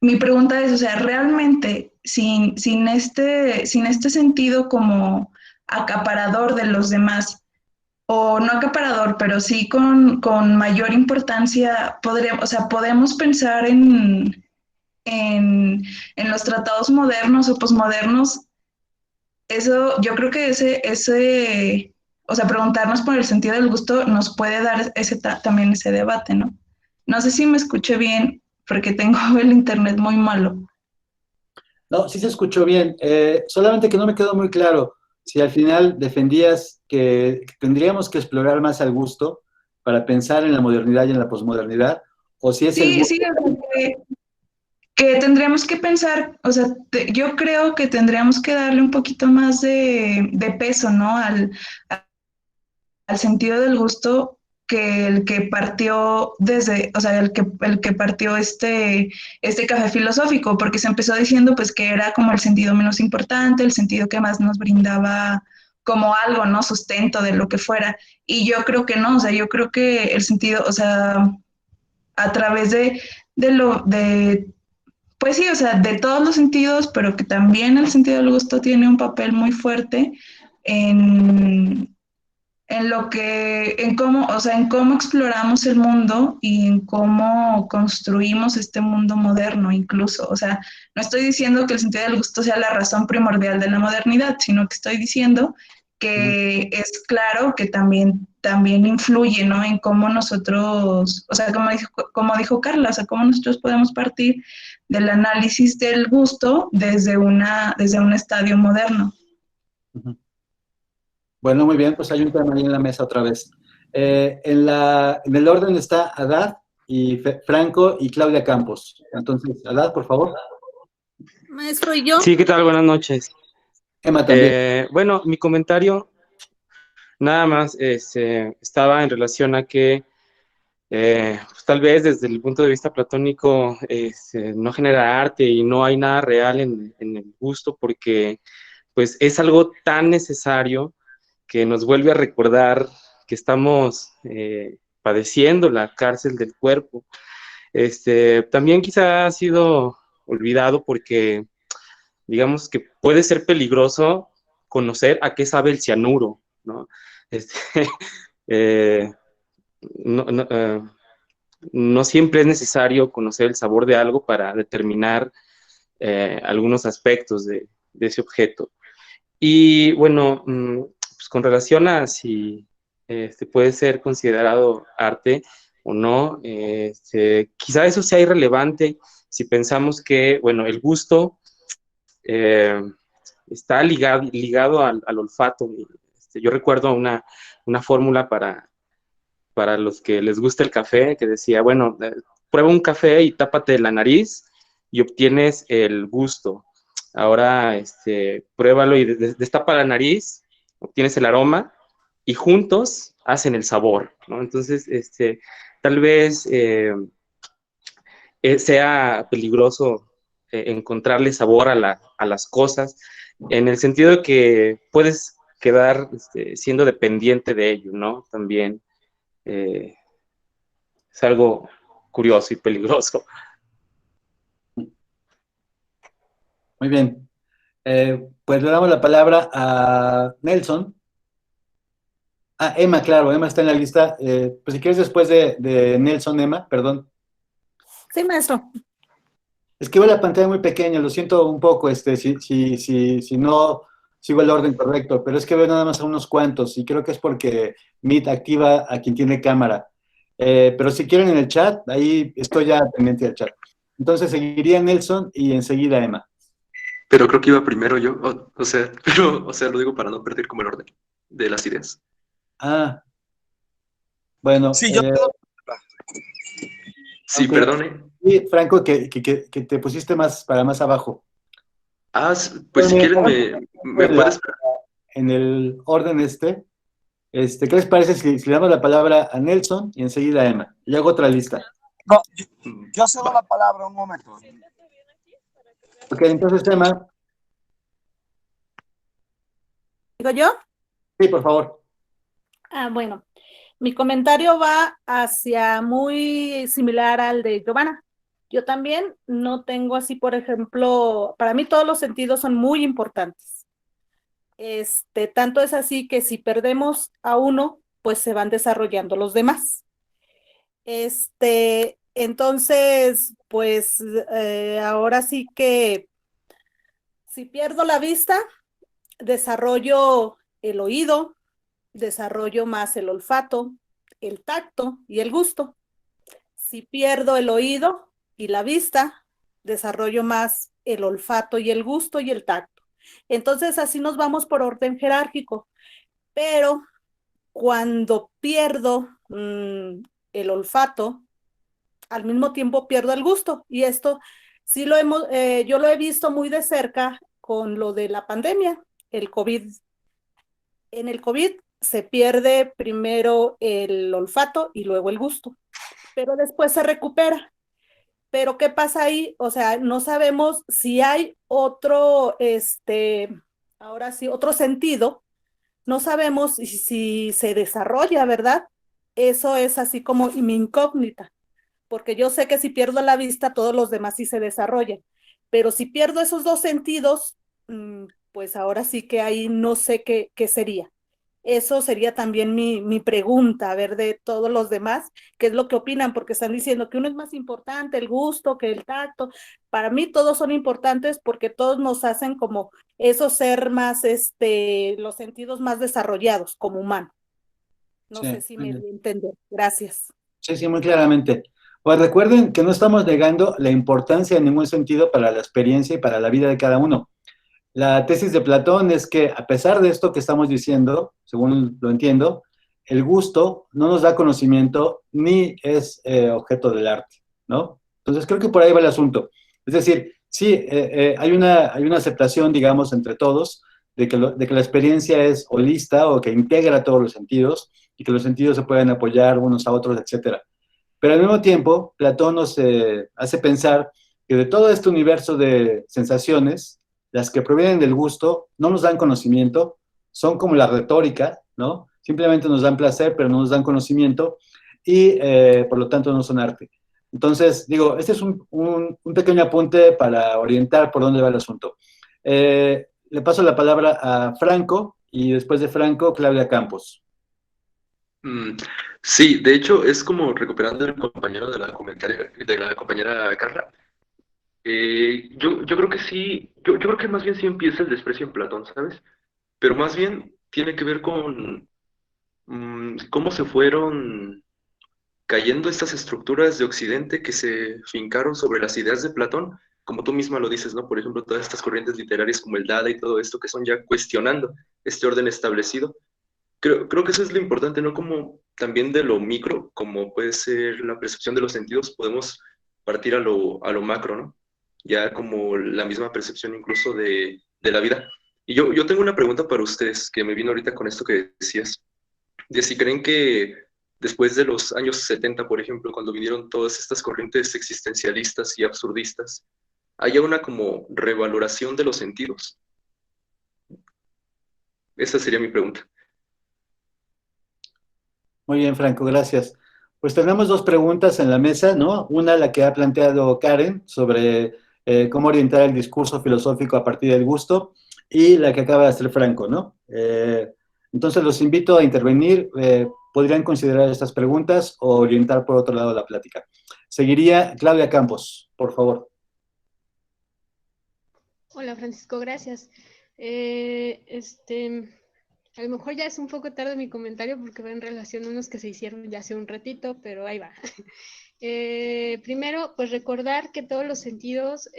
Mi pregunta es, o sea, realmente sin este sentido como acaparador de los demás, o no acaparador, pero sí con mayor importancia, o sea, podemos pensar en los tratados modernos o posmodernos. Eso, yo creo que o sea, preguntarnos por el sentido del gusto nos puede dar también ese debate, ¿no? No sé si me escuché bien, porque tengo el internet muy malo. No, sí se escuchó bien. Solamente que no me quedó muy claro si al final defendías que tendríamos que explorar más al gusto para pensar en la modernidad y en la posmodernidad, o si es el Sí, gusto. sí, que tendríamos que pensar, o sea, yo creo que tendríamos que darle un poquito más de peso, ¿no? Al sentido del gusto que el que partió desde, o sea, el que partió este café filosófico, porque se empezó diciendo pues que era como el sentido menos importante, el sentido que más nos brindaba como algo, ¿no? Sustento de lo que fuera. Y yo creo que no, o sea, yo creo que el sentido, o sea, a través pues sí, o sea, de todos los sentidos, pero que también el sentido del gusto tiene un papel muy fuerte en, en cómo, o sea, en cómo exploramos el mundo y en cómo construimos este mundo moderno incluso. O sea, no estoy diciendo que el sentido del gusto sea la razón primordial de la modernidad, sino que estoy diciendo que es claro que también influye, ¿no? En cómo nosotros, o sea, como dijo Carla, o sea, cómo nosotros podemos partir del análisis del gusto desde un estadio moderno. Bueno, muy bien, pues hay un tema ahí en la mesa otra vez. En el orden está Adad y Franco y Claudia Campos. Entonces, Adad, por favor. Maestro, ¿y yo? Sí, ¿qué tal? Buenas noches. Emma también. Bueno, mi comentario nada más estaba en relación a que pues, tal vez desde el punto de vista platónico no genera arte y no hay nada real en el gusto porque pues es algo tan necesario que nos vuelve a recordar que estamos padeciendo la cárcel del cuerpo. También quizá ha sido olvidado porque digamos que puede ser peligroso conocer a qué sabe el cianuro, ¿no? Eh, no, no, no siempre es necesario conocer el sabor de algo para determinar algunos aspectos de ese objeto. Y bueno, pues con relación a si puede ser considerado arte o no, quizá eso sea irrelevante si pensamos que, bueno, el gusto está ligado al olfato. Yo recuerdo una fórmula para los que les gusta el café que decía, bueno, prueba un café y tápate la nariz y obtienes el gusto. Ahora, pruébalo y destapa la nariz, obtienes el aroma y juntos hacen el sabor, ¿no? Entonces, tal vez sea peligroso encontrarle sabor a las cosas, en el sentido de que puedes quedar siendo dependiente de ello, ¿no? También es algo curioso y peligroso. Muy bien. Pues le damos la palabra a Nelson. Ah, Emma, claro, Emma está en la lista. Pues si quieres después de Nelson, Emma, perdón. Sí, maestro. Es que veo la pantalla muy pequeña, lo siento un poco, si no sigo el orden correcto, pero es que veo nada más a unos cuantos y creo que es porque Meet activa a quien tiene cámara. Pero si quieren en el chat, ahí estoy ya pendiente del chat. Entonces seguiría Nelson y enseguida Emma. Pero creo que iba primero yo, o sea, lo digo para no perder como el orden de las ideas. Ah, bueno. Sí, yo Sí, aunque, perdone. sí, Franco, que te pusiste más abajo. Ah, pues si quieren me puedes... En el orden ¿qué les parece si le damos la palabra a Nelson y enseguida a Emma? Y hago otra lista. No, yo cedo la palabra un momento. Ok, entonces, Emma. ¿Digo yo? Sí, por favor. Bueno, mi comentario va hacia muy similar al de Giovanna. Yo también no tengo así, por ejemplo, para mí todos los sentidos son muy importantes. Tanto es así que si perdemos a uno, pues se van desarrollando los demás. Entonces, pues ahora sí que si pierdo la vista, desarrollo el oído, desarrollo más el olfato, el tacto y el gusto. Si pierdo el oído y la vista, desarrollo más el olfato y el gusto y el tacto. Entonces así nos vamos por orden jerárquico, pero cuando pierdo el olfato, al mismo tiempo pierdo el gusto. Y esto sí yo lo he visto muy de cerca con lo de la pandemia, el COVID. En el COVID se pierde primero el olfato y luego el gusto, pero después se recupera. Pero ¿qué pasa ahí? O sea, no sabemos si hay otro, ahora sí, otro sentido, no sabemos si se desarrolla, ¿verdad? Eso es así como mi incógnita, porque yo sé que si pierdo la vista, todos los demás sí se desarrollan, pero si pierdo esos dos sentidos, pues ahora sí que ahí no sé qué sería. Eso sería también mi pregunta, a ver, de todos los demás, qué es lo que opinan, porque están diciendo que uno es más importante, el gusto, que el tacto. Para mí todos son importantes porque todos nos hacen como eso ser más, los sentidos más desarrollados como humano. No Sí, sé si muy me bien. di a entender. Gracias. Sí, sí, muy claramente. Pues recuerden que no estamos negando la importancia en ningún sentido para la experiencia y para la vida de cada uno. La tesis de Platón es que a pesar de esto que estamos diciendo, según lo entiendo, el gusto no nos da conocimiento ni es objeto del arte, ¿no? Entonces creo que por ahí va el asunto. Es decir, sí, hay una aceptación, digamos, entre todos de que la experiencia es holista o que integra todos los sentidos y que los sentidos se pueden apoyar unos a otros, etcétera. Pero al mismo tiempo, Platón nos hace pensar que de todo este universo de sensaciones, las que provienen del gusto no nos dan conocimiento, son como la retórica, ¿no? Simplemente nos dan placer, pero no nos dan conocimiento y por lo tanto no son arte. Entonces, digo, este es un pequeño apunte para orientar por dónde va el asunto. Le paso la palabra a Franco y después de Franco, Claudia Campos. Sí, de hecho es como recuperando el compañero de la compañera Carla. Yo creo que sí, yo creo que más bien sí empieza el desprecio en Platón, ¿sabes? Pero más bien tiene que ver con cómo se fueron cayendo estas estructuras de Occidente que se fincaron sobre las ideas de Platón, como tú misma lo dices, ¿no? Por ejemplo, todas estas corrientes literarias como el Dada y todo esto que son ya cuestionando este orden establecido. Creo que eso es lo importante, ¿no? Como también de lo micro, como puede ser la percepción de los sentidos, podemos partir a lo macro, ¿no? Ya como la misma percepción incluso de la vida. Y yo tengo una pregunta para ustedes, que me vino ahorita con esto que decías, de si creen que después de los años 70, por ejemplo, cuando vinieron todas estas corrientes existencialistas y absurdistas, haya una como revaloración de los sentidos. Esa sería mi pregunta. Muy bien, Franco, gracias. Pues tenemos dos preguntas en la mesa, ¿no? Una, la que ha planteado Karen sobre cómo orientar el discurso filosófico a partir del gusto, y la que acaba de hacer Franco, ¿no? Entonces los invito a intervenir. ¿Podrían considerar estas preguntas o orientar por otro lado la plática? Seguiría Claudia Campos, por favor. Hola Francisco, gracias. A lo mejor ya es un poco tarde mi comentario porque va en relación a unos que se hicieron ya hace un ratito, pero ahí va. Primero, pues recordar que todos los sentidos,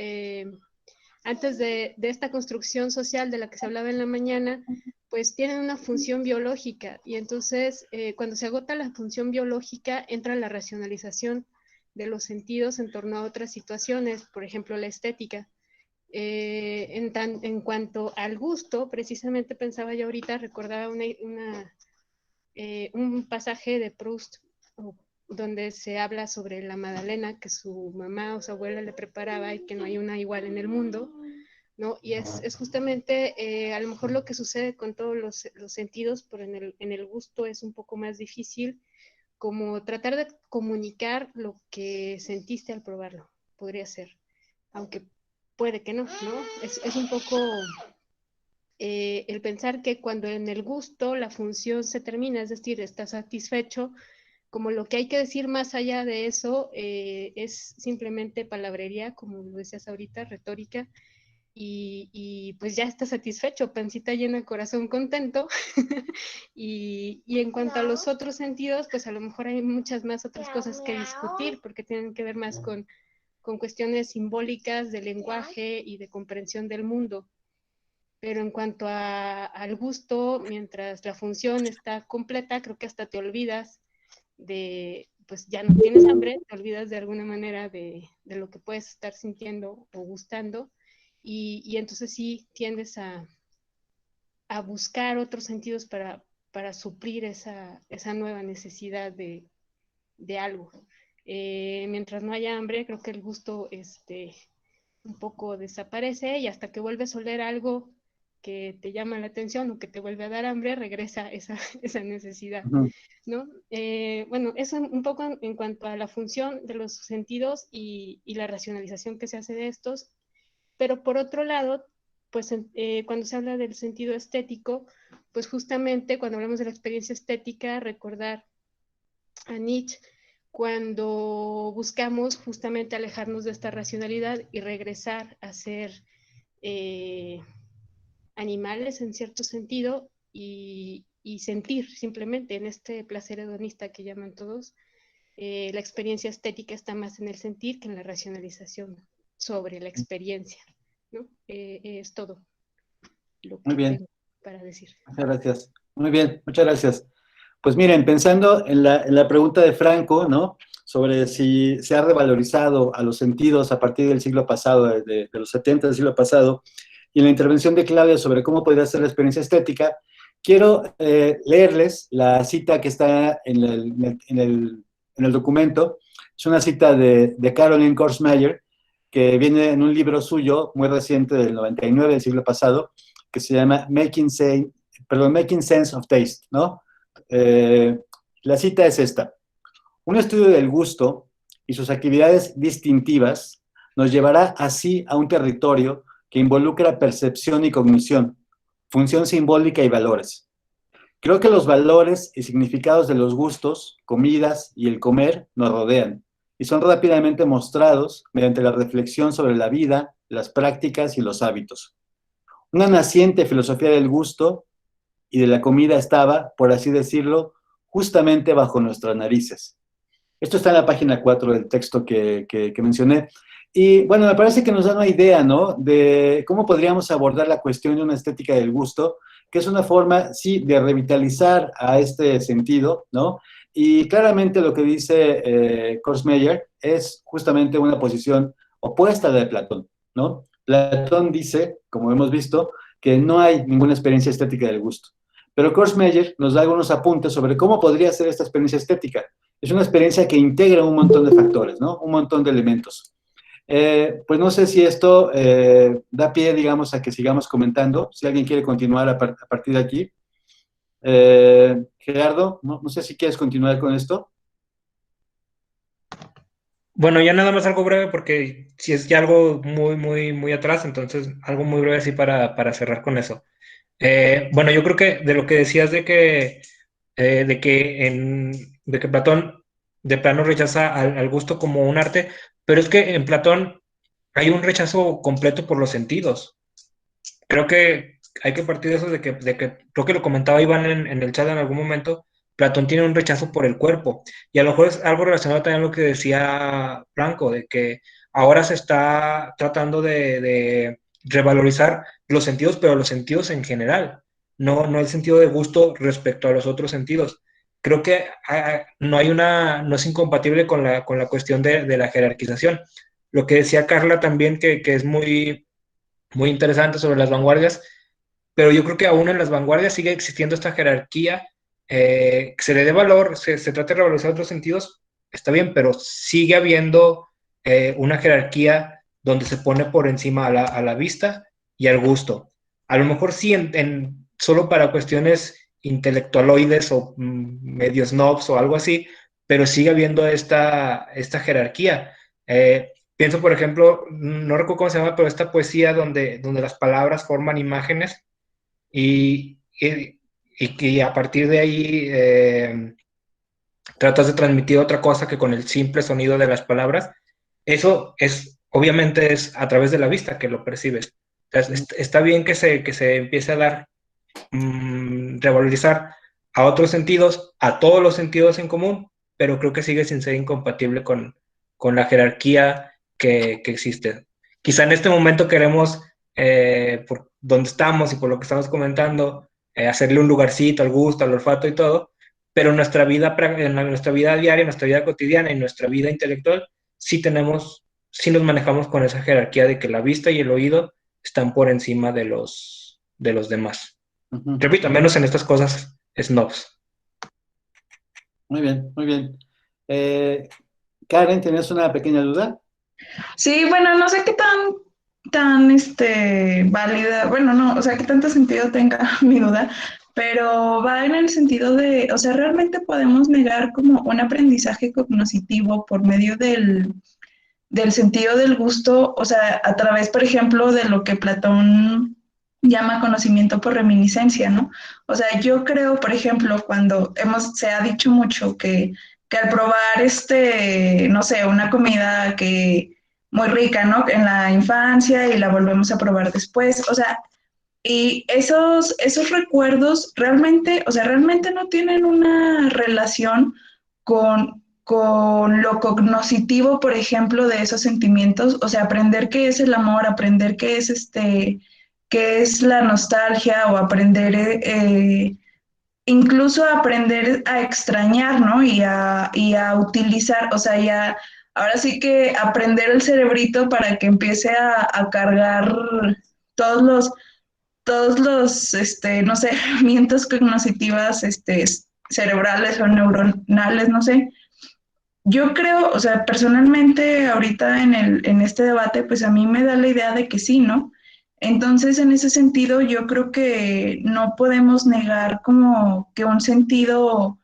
antes de esta construcción social de la que se hablaba en la mañana, pues tienen una función biológica y entonces cuando se agota la función biológica entra la racionalización de los sentidos en torno a otras situaciones, por ejemplo la estética. En cuanto al gusto, precisamente pensaba yo ahorita, recordaba un pasaje de Proust, donde se habla sobre la magdalena que su mamá o su abuela le preparaba y que no hay una igual en el mundo, ¿no? Y es justamente a lo mejor lo que sucede con todos los sentidos, pero en el gusto es un poco más difícil, como tratar de comunicar lo que sentiste al probarlo, podría ser, aunque puede que no, ¿no? Es un poco el pensar que cuando en el gusto la función se termina, es decir, está satisfecho, como lo que hay que decir más allá de eso es simplemente palabrería, como lo decías ahorita, retórica, y pues ya está satisfecho, pancita llena, corazón contento. y en cuanto a los otros sentidos, pues a lo mejor hay muchas más otras cosas que discutir, porque tienen que ver más con cuestiones simbólicas de lenguaje y de comprensión del mundo. Pero en cuanto al gusto, mientras la función está completa, creo que hasta te olvidas pues ya no tienes hambre, te olvidas de alguna manera de lo que puedes estar sintiendo o gustando, y entonces sí tiendes a buscar otros sentidos para suplir esa nueva necesidad de algo. Mientras no haya hambre, creo que el gusto un poco desaparece, y hasta que vuelves a oler algo que te llama la atención o que te vuelve a dar hambre, regresa esa necesidad, ¿no? Bueno, eso un poco en cuanto a la función de los sentidos y la racionalización que se hace de estos, pero por otro lado, pues cuando se habla del sentido estético, pues justamente cuando hablamos de la experiencia estética, recordar a Nietzsche, cuando buscamos justamente alejarnos de esta racionalidad y regresar a ser animales en cierto sentido y sentir simplemente en este placer hedonista que llaman todos, la experiencia estética está más en el sentir que en la racionalización sobre la experiencia, ¿no? Es todo lo que Muy bien. tengo para decir. Muchas gracias. Muy bien, muchas gracias. Pues miren, pensando en la pregunta de Franco, ¿no? Sobre si se ha revalorizado a los sentidos a partir del siglo pasado, de los 70 del siglo pasado, y en la intervención de Claudia sobre cómo podría ser la experiencia estética, quiero leerles la cita que está en el documento. Es una cita de Caroline Korsmeyer, que viene en un libro suyo muy reciente del 99 del siglo pasado, que se llama Making Sense of Taste, ¿no? La cita es esta: un estudio del gusto y sus actividades distintivas nos llevará así a un territorio que involucra percepción y cognición, función simbólica y valores. Creo que los valores y significados de los gustos, comidas y el comer nos rodean y son rápidamente mostrados mediante la reflexión sobre la vida, las prácticas y los hábitos. Una naciente filosofía del gusto y de la comida estaba, por así decirlo, justamente bajo nuestras narices. Esto está en la página 4 del texto que mencioné. Y bueno, me parece que nos da una idea, ¿no? De cómo podríamos abordar la cuestión de una estética del gusto, que es una forma, sí, de revitalizar a este sentido, ¿no? Y claramente lo que dice Korsmeyer es justamente una posición opuesta a la de Platón, ¿no? Platón dice, como hemos visto, que no hay ninguna experiencia estética del gusto. Pero Korsmeyer nos da algunos apuntes sobre cómo podría ser esta experiencia estética. Es una experiencia que integra un montón de factores, ¿no? Un montón de elementos. Pues no sé si esto da pie, digamos, a que sigamos comentando. Si alguien quiere continuar a partir de aquí. Gerardo, no sé si quieres continuar con esto. Bueno, ya nada más algo breve, porque si es ya algo muy atrás, entonces algo muy breve así para cerrar con eso. Bueno, yo creo que de lo que decías de que Platón de plano rechaza al gusto como un arte, pero es que en Platón hay un rechazo completo por los sentidos. Creo que hay que partir de eso, de que creo que lo comentaba Iván en el chat en algún momento. Platón tiene un rechazo por el cuerpo, y a lo mejor es algo relacionado también a lo que decía Franco, de que ahora se está tratando de revalorizar los sentidos, pero los sentidos en general, no el sentido de gusto respecto a los otros sentidos. Creo que no es incompatible con la cuestión de la jerarquización. Lo que decía Carla también, que es muy interesante sobre las vanguardias, pero yo creo que aún en las vanguardias sigue existiendo esta jerarquía, que se le dé valor, se trata de revalorizar otros sentidos, está bien, pero sigue habiendo una jerarquía donde se pone por encima a la vista y al gusto. A lo mejor sí solo para cuestiones intelectualoides o medio snobs o algo así, pero sigue habiendo esta jerarquía. Pienso, por ejemplo, no recuerdo cómo se llama, pero esta poesía donde las palabras forman imágenes y que a partir de ahí tratas de transmitir otra cosa que con el simple sonido de las palabras. Eso obviamente es a través de la vista que lo percibes. Entonces, está bien que se empiece a dar, revalorizar a otros sentidos, a todos los sentidos en común, pero creo que sigue sin ser incompatible con la jerarquía que existe. Quizá en este momento queremos, por donde estamos y por lo que estamos comentando, hacerle un lugarcito al gusto, al olfato y todo, pero en nuestra vida diaria, en nuestra vida cotidiana, en nuestra vida intelectual, sí nos manejamos con esa jerarquía de que la vista y el oído están por encima de los demás. Repito, al menos en estas cosas snobs. Muy bien, muy bien. Karen, ¿tenías una pequeña duda? Sí, bueno, no sé qué tan válida, bueno, no, o sea, qué tanto sentido tenga mi duda, pero va en el sentido de, o sea, realmente podemos negar como un aprendizaje cognitivo por medio del sentido del gusto, o sea, a través, por ejemplo, de lo que Platón llama conocimiento por reminiscencia, ¿no? O sea, yo creo, por ejemplo, cuando se ha dicho mucho que al probar no sé, una comida que muy rica, ¿no? En la infancia y la volvemos a probar después, o sea, y esos recuerdos realmente, o sea, realmente no tienen una relación con lo cognitivo, por ejemplo, de esos sentimientos, o sea, aprender qué es el amor, aprender qué es la nostalgia o aprender, incluso aprender a extrañar, ¿no? Y a utilizar, o sea, ahora sí que aprender el cerebrito para que empiece a cargar todos los, no sé, herramientas cognitivas, cerebrales o neuronales, no sé. Yo creo, o sea, personalmente ahorita en este debate, pues a mí me da la idea de que sí, ¿no? Entonces, en ese sentido, yo creo que no podemos negar como que un sentido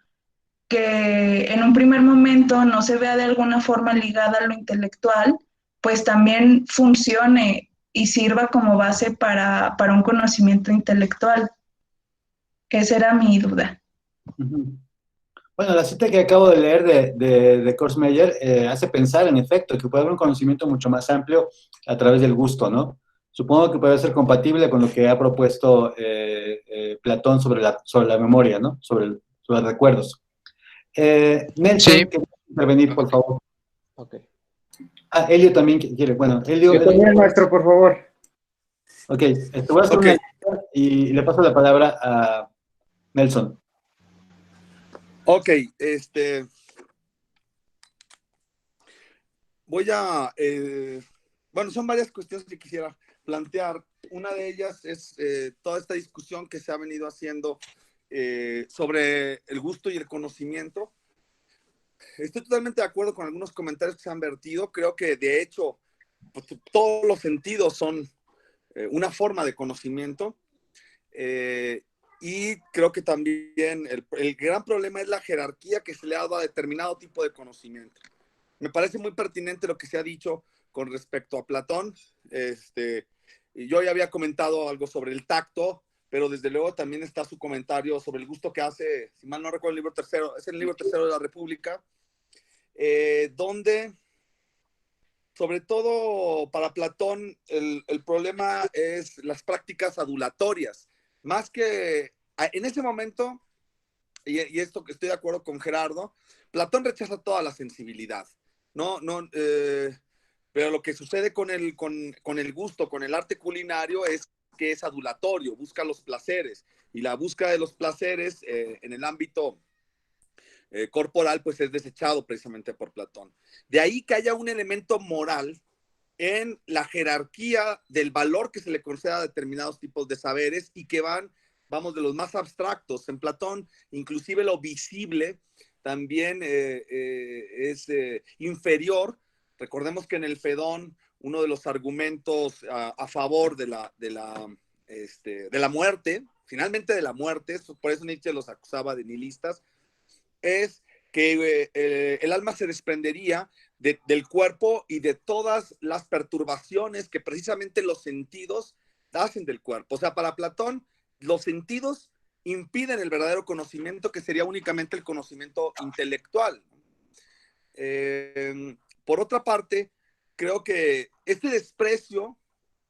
que en un primer momento no se vea de alguna forma ligada a lo intelectual, pues también funcione y sirva como base para un conocimiento intelectual. Esa era mi duda. Bueno, la cita que acabo de leer de Kurzweil hace pensar, en efecto, que puede haber un conocimiento mucho más amplio a través del gusto, ¿no? Supongo que puede ser compatible con lo que ha propuesto Platón sobre la memoria, ¿no? Sobre recuerdos. Nelson, Sí. ¿quieres intervenir, por favor? Ok. Ah, Elio también quiere. Bueno, Elio. Yo también, maestro, por favor. Ok, te voy a hacer una lista y le paso la palabra a Nelson. Ok, voy a, bueno, son varias cuestiones que quisiera plantear. Una de ellas es toda esta discusión que se ha venido haciendo sobre el gusto y el conocimiento. Estoy totalmente de acuerdo con algunos comentarios que se han vertido. Creo que, de hecho, pues, todos los sentidos son una forma de conocimiento. Y creo que también el gran problema es la jerarquía que se le ha dado a determinado tipo de conocimiento. Me parece muy pertinente lo que se ha dicho con respecto a Platón. Yo ya había comentado algo sobre el tacto, pero desde luego también está su comentario sobre el gusto que hace, si mal no recuerdo, el libro tercero, es el libro tercero de la República, donde, sobre todo para Platón, el problema es las prácticas adulatorias. Más que en ese momento, y esto que estoy de acuerdo con Gerardo, Platón rechaza toda la sensibilidad. Pero lo que sucede con el gusto, con el arte culinario, es que es adulatorio, busca los placeres. Y la búsqueda de los placeres en el ámbito corporal, pues es desechado precisamente por Platón. De ahí que haya un elemento moral en la jerarquía del valor que se le concede a determinados tipos de saberes y que vamos de los más abstractos. En Platón, inclusive lo visible también es inferior. Recordemos que en el Fedón, uno de los argumentos a favor de la muerte, finalmente de la muerte, por eso Nietzsche los acusaba de nihilistas, es que el alma se desprendería del cuerpo y de todas las perturbaciones que precisamente los sentidos hacen del cuerpo. O sea, para Platón, los sentidos impiden el verdadero conocimiento, que sería únicamente el conocimiento intelectual. Por otra parte, creo que este desprecio,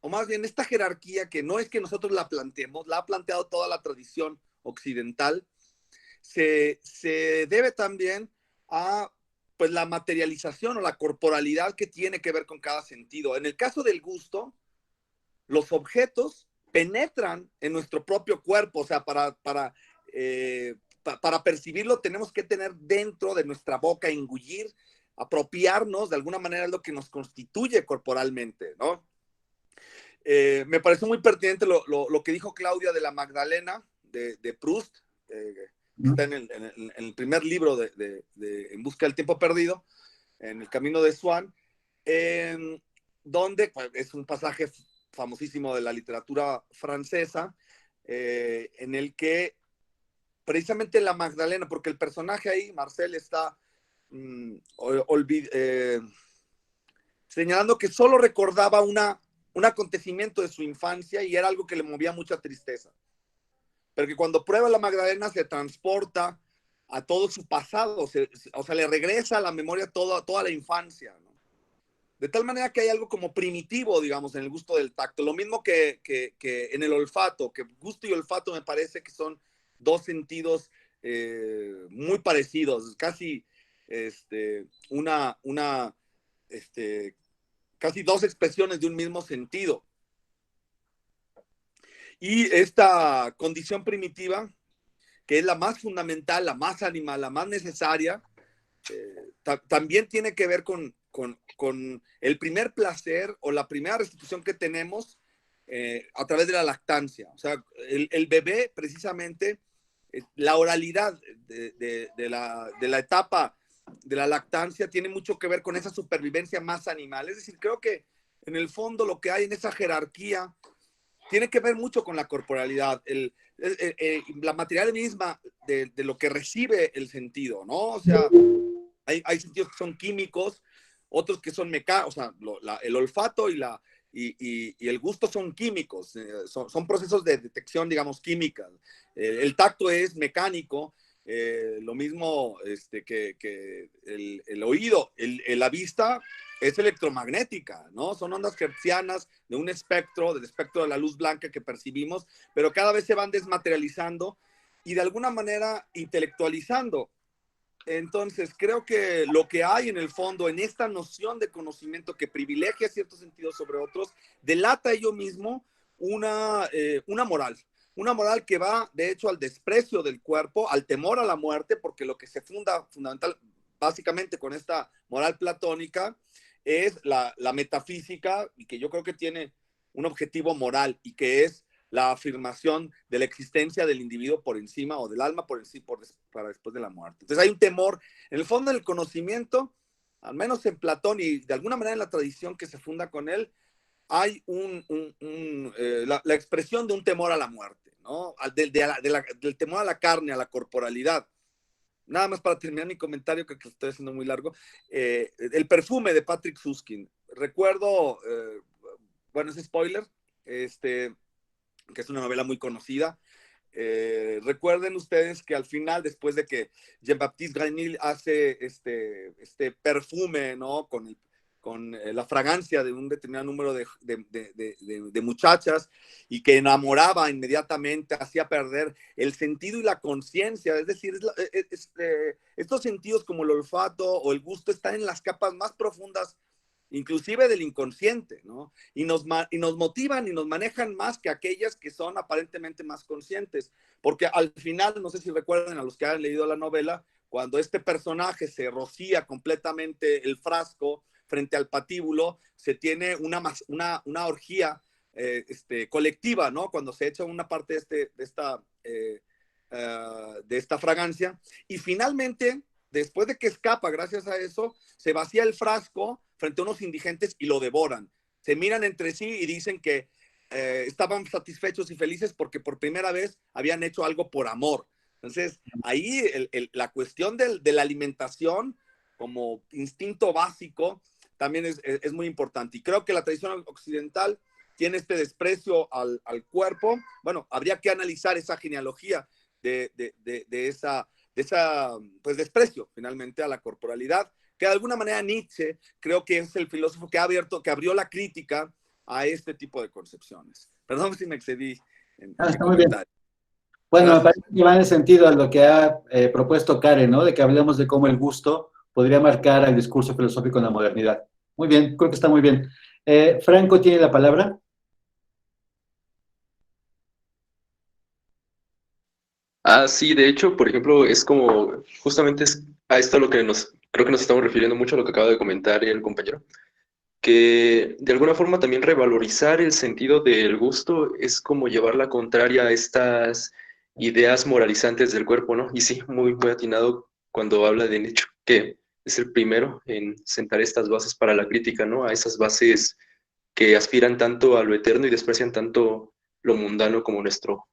o más bien esta jerarquía, que no es que nosotros la planteemos, la ha planteado toda la tradición occidental, se debe también a pues, la materialización o la corporalidad que tiene que ver con cada sentido. En el caso del gusto, los objetos penetran en nuestro propio cuerpo, o sea, para percibirlo tenemos que tener dentro de nuestra boca, engullir, apropiarnos, de alguna manera es lo que nos constituye corporalmente, ¿no? Me pareció muy pertinente lo que dijo Claudia de la Magdalena, de Proust, está en el primer libro de En busca del tiempo perdido, en el camino de Swann, donde pues, es un pasaje famosísimo de la literatura francesa, en el que precisamente la Magdalena, porque el personaje ahí, Marcel, está señalando que solo recordaba un acontecimiento de su infancia y era algo que le movía mucha tristeza. Pero que cuando prueba la Magdalena se transporta a todo su pasado, o sea, le regresa a la memoria toda la infancia, ¿no? De tal manera que hay algo como primitivo, digamos, en el gusto del tacto. Lo mismo que en el olfato, que gusto y olfato me parece que son dos sentidos muy parecidos, casi casi dos expresiones de un mismo sentido. Y esta condición primitiva, que es la más fundamental, la más animal, la más necesaria, también tiene que ver con el primer placer o la primera restitución que tenemos a través de la lactancia. O sea, el bebé, precisamente, la oralidad de la etapa de la lactancia tiene mucho que ver con esa supervivencia más animal. Es decir, creo que en el fondo lo que hay en esa jerarquía tiene que ver mucho con la corporalidad, la materialidad misma de lo que recibe el sentido, ¿no? O sea, hay sentidos que son químicos, otros que son mecánicos, o sea, el olfato y el gusto son químicos, son procesos de detección, digamos, química. El tacto es mecánico, lo mismo que el oído, la vista es electromagnética, ¿no? Son ondas hertzianas de un espectro, del espectro de la luz blanca que percibimos, pero cada vez se van desmaterializando y de alguna manera intelectualizando. Entonces, creo que lo que hay en el fondo, en esta noción de conocimiento que privilegia ciertos sentidos sobre otros, delata ello mismo una moral que va, de hecho, al desprecio del cuerpo, al temor a la muerte, porque lo que se fundamental, básicamente con esta moral platónica, es la metafísica, y que yo creo que tiene un objetivo moral, y que es la afirmación de la existencia del individuo por encima, o del alma por encima, para después de la muerte. Entonces hay un temor, en el fondo del conocimiento, al menos en Platón, y de alguna manera en la tradición que se funda con él, hay la expresión de un temor a la muerte, ¿no? Del temor a la carne, a la corporalidad. Nada más para terminar mi comentario, que estoy haciendo muy largo. El perfume de Patrick Süskind. Recuerdo, bueno, es spoiler, que es una novela muy conocida. Recuerden ustedes que al final, después de que Jean-Baptiste Granil hace este perfume, ¿no? Con la fragancia de un determinado número de muchachas, y que enamoraba inmediatamente, hacía perder el sentido y la conciencia. Es decir, estos sentidos como el olfato o el gusto están en las capas más profundas, inclusive del inconsciente, ¿no? Y nos motivan y nos manejan más que aquellas que son aparentemente más conscientes. Porque al final, no sé si recuerdan a los que han leído la novela, cuando este personaje se rocía completamente el frasco frente al patíbulo, se tiene una orgía colectiva, ¿no? Cuando se echa una parte de esta fragancia. Y finalmente, después de que escapa, gracias a eso, se vacía el frasco frente a unos indigentes y lo devoran. Se miran entre sí y dicen que estaban satisfechos y felices porque por primera vez habían hecho algo por amor. Entonces, ahí la cuestión de la alimentación como instinto básico también es muy importante. Y creo que la tradición occidental tiene este desprecio al cuerpo. Bueno, habría que analizar esa genealogía de esa pues, desprecio finalmente a la corporalidad, que de alguna manera Nietzsche creo que es el filósofo que abrió la crítica a este tipo de concepciones. Perdón si me excedí en mi comentario. Bueno, me Gracias. parece que va en el sentido a lo que ha propuesto Karen, ¿no? De que hablemos de cómo el gusto podría marcar el discurso filosófico en la modernidad. Muy bien, creo que está muy bien. Franco tiene la palabra. Sí, de hecho, por ejemplo, es como, justamente es a esto a lo que creo que nos estamos refiriendo mucho a lo que acaba de comentar el compañero, que de alguna forma también revalorizar el sentido del gusto es como llevar la contraria a estas ideas moralizantes del cuerpo, ¿no? Y sí, muy atinado cuando habla de Nietzsche, que es el primero en sentar estas bases para la crítica, ¿no? A esas bases que aspiran tanto a lo eterno y desprecian tanto lo mundano como nuestro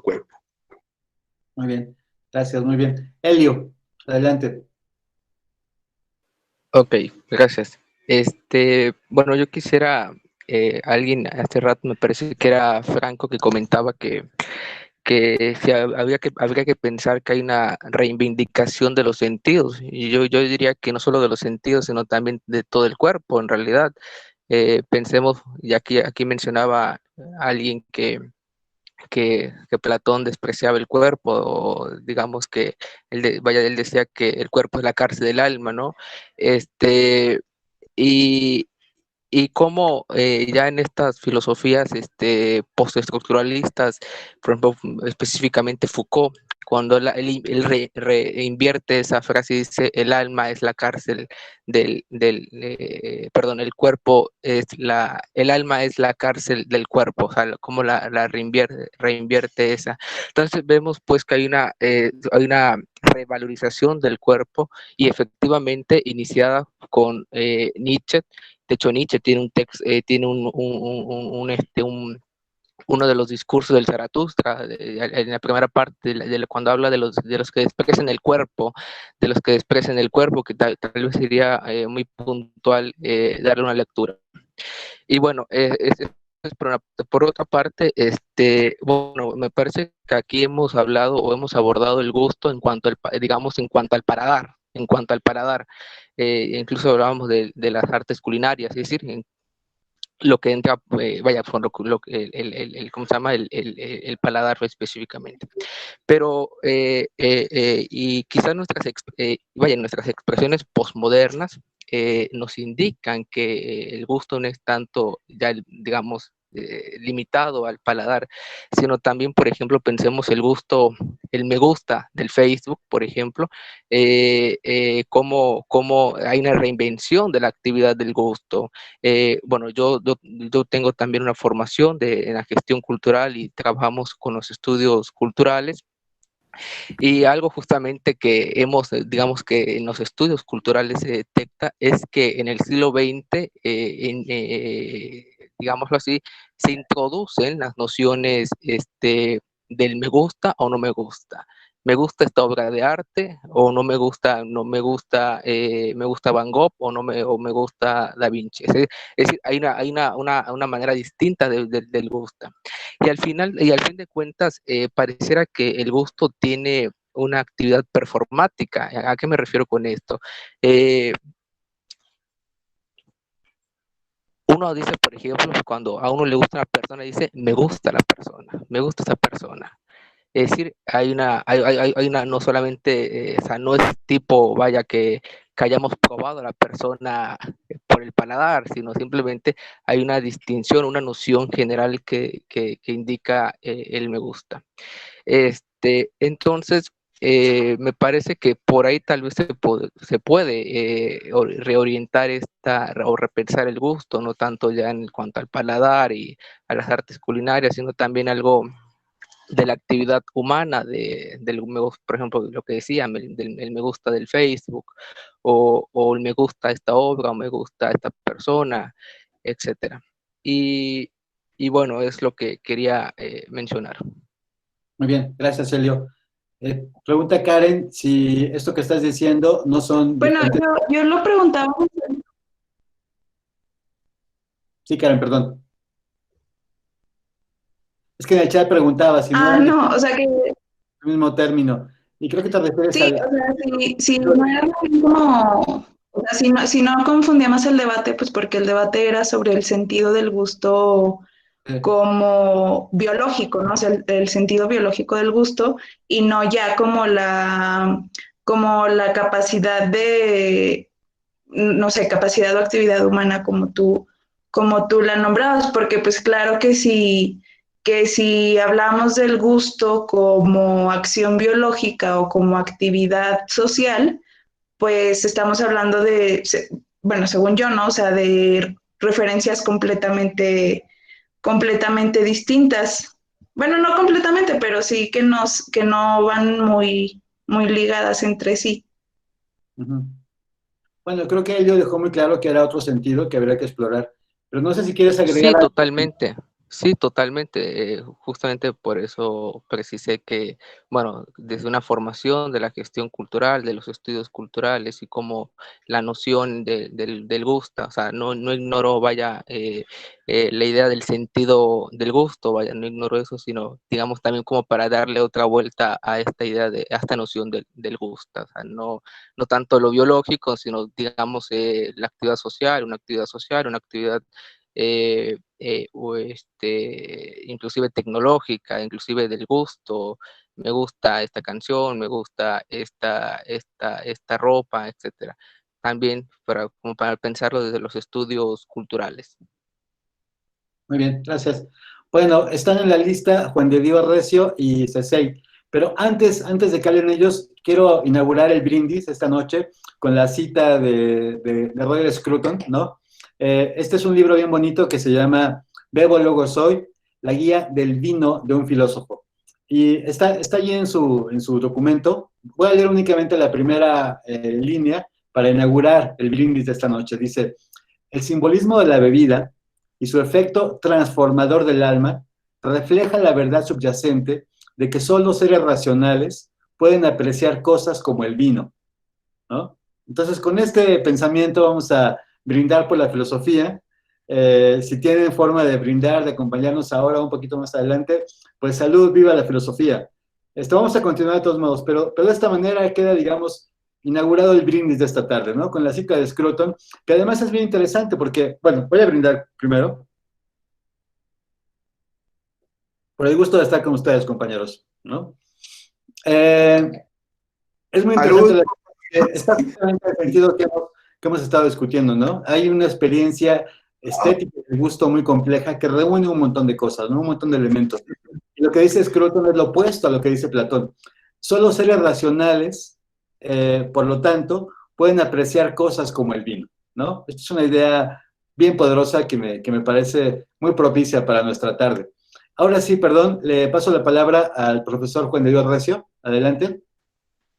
cuerpo. Muy bien, gracias, muy bien. Elio, adelante. Ok, gracias. Bueno, yo quisiera, alguien hace rato me parece que era Franco que comentaba que habría que pensar que hay una reivindicación de los sentidos. Y yo diría que no solo de los sentidos, sino también de todo el cuerpo, en realidad. Pensemos, y aquí mencionaba a alguien que Platón despreciaba el cuerpo, o digamos que él decía que el cuerpo es la cárcel del alma, ¿no? Y, y cómo ya en estas filosofías postestructuralistas, por ejemplo, específicamente Foucault, cuando él reinvierte esa frase y dice, el alma es la cárcel perdón, el cuerpo el alma es la cárcel del cuerpo, o sea, cómo la reinvierte esa. Entonces vemos pues que hay una revalorización del cuerpo y efectivamente iniciada con Nietzsche. De hecho, Nietzsche tiene tiene uno de los discursos del Zaratustra, en la primera parte, cuando habla de los que desprecian el cuerpo, que tal vez sería muy puntual darle una lectura. Y bueno, por otra parte, bueno, me parece que aquí hemos hablado o hemos abordado el gusto digamos, en cuanto al paladar, incluso hablábamos de las artes culinarias, es decir, lo que entra, vaya, con ¿cómo se llama? El paladar específicamente. Pero, y quizás nuestras expresiones posmodernas nos indican que el gusto no es tanto, ya, digamos, limitado al paladar, sino también, por ejemplo, pensemos el me gusta del Facebook, por ejemplo, cómo hay una reinvención de la actividad del gusto. Bueno, yo tengo también una formación en la gestión cultural y trabajamos con los estudios culturales. Y algo justamente que digamos que en los estudios culturales se detecta es que en el siglo XX, digámoslo así, se introducen las nociones del me gusta o no me gusta. Me gusta esta obra de arte o no me gusta, me gusta Van Gogh o me gusta Da Vinci. Es decir, hay una manera distinta del gusto. Y al fin de cuentas, pareciera que el gusto tiene una actividad performática. ¿A qué me refiero con esto? Uno dice, por ejemplo, cuando a uno le gusta una persona, dice, me gusta la persona, me gusta esa persona. Es decir, hay una no solamente, o sea, no es tipo, vaya, que hayamos probado a la persona por el paladar, sino simplemente hay una distinción, una noción general que indica el me gusta. Entonces, me parece que por ahí tal vez se puede reorientar o repensar el gusto, no tanto ya en cuanto al paladar y a las artes culinarias, sino también algo de la actividad humana, por ejemplo, lo que decía, el me gusta del Facebook, o el me gusta esta obra, o me gusta esta persona, etcétera. Y bueno, es lo que quería mencionar. Muy bien, gracias, Elio. Pregunta Karen si esto que estás diciendo no son Bueno, diferentes. yo lo preguntaba. Sí, Karen, perdón. Es que en el chat preguntaba si no eran No, o sea que el mismo término. Y creo que te refieres sí, al... o sea, si no era como, o sea, si no confundíamos el debate, pues porque el debate era sobre el sentido del gusto como biológico, ¿no? O sea, el sentido biológico del gusto y no ya como la capacidad de, no sé, capacidad o actividad humana como tú la nombrabas, porque pues claro que si hablamos del gusto como acción biológica o como actividad social, pues estamos hablando de, bueno, según yo, ¿no? O sea, de referencias completamente distintas. Bueno, no completamente, pero sí que no van muy ligadas entre sí. Ujú. Bueno, creo que Elio dejó muy claro que era otro sentido que habría que explorar. Pero no sé si quieres agregar Sí, algo. totalmente. Sí, totalmente. Justamente por eso precisé que, bueno, desde una formación de la gestión cultural, de los estudios culturales y como la noción del gusto, o sea, no ignoro, vaya, la idea del sentido del gusto, vaya, no ignoro eso, sino, digamos, también como para darle otra vuelta a esta idea a esta noción del gusto, o sea, no tanto lo biológico, sino, digamos, la actividad social, una actividad inclusive tecnológica, inclusive del gusto, me gusta esta canción, me gusta esta ropa, etcétera. También como para pensarlo desde los estudios culturales. Muy bien, gracias. Bueno, están en la lista Juan de Dios Recio y Cesey. Pero antes de que hablen ellos, quiero inaugurar el brindis esta noche con la cita de Roger Scruton, ¿no? Este es un libro bien bonito que se llama Bebo Luego Soy, la guía del vino de un filósofo. Y está allí en su documento. Voy a leer únicamente la primera línea para inaugurar el brindis de esta noche. Dice, el simbolismo de la bebida y su efecto transformador del alma refleja la verdad subyacente de que solo seres racionales pueden apreciar cosas como el vino, ¿no? Entonces, con este pensamiento vamos a brindar por la filosofía. Si tienen forma de brindar, de acompañarnos ahora un poquito más adelante, pues salud, viva la filosofía. Vamos a continuar de todos modos, pero de esta manera queda, digamos, inaugurado el brindis de esta tarde, ¿no? Con la cita de Scruton, que además es bien interesante porque, bueno, voy a brindar primero, por el gusto de estar con ustedes, compañeros, ¿no? Es muy interesante, está justamente el sentido que hemos estado discutiendo, ¿no? Hay una experiencia estética de gusto muy compleja que reúne un montón de cosas, ¿no? Un montón de elementos. Y lo que dice Scruton es lo opuesto a lo que dice Platón. Solo seres racionales, por lo tanto, pueden apreciar cosas como el vino, ¿no? Esta es una idea bien poderosa que me parece muy propicia para nuestra tarde. Ahora sí, perdón, le paso la palabra al profesor Juan de Dios Recio. Adelante.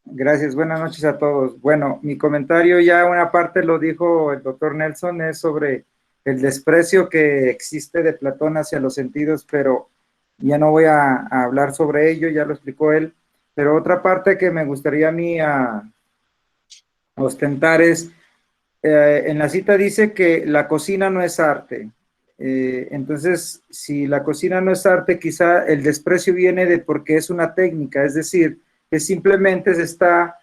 Gracias, buenas noches a todos. Bueno, mi comentario ya una parte lo dijo el doctor Nelson, es sobre el desprecio que existe de Platón hacia los sentidos, pero ya no voy a hablar sobre ello, ya lo explicó él. Pero otra parte que me gustaría a mí ostentar es, en la cita dice que la cocina no es arte. Entonces, si la cocina no es arte, quizá el desprecio viene de porque es una técnica, es decir, que simplemente se está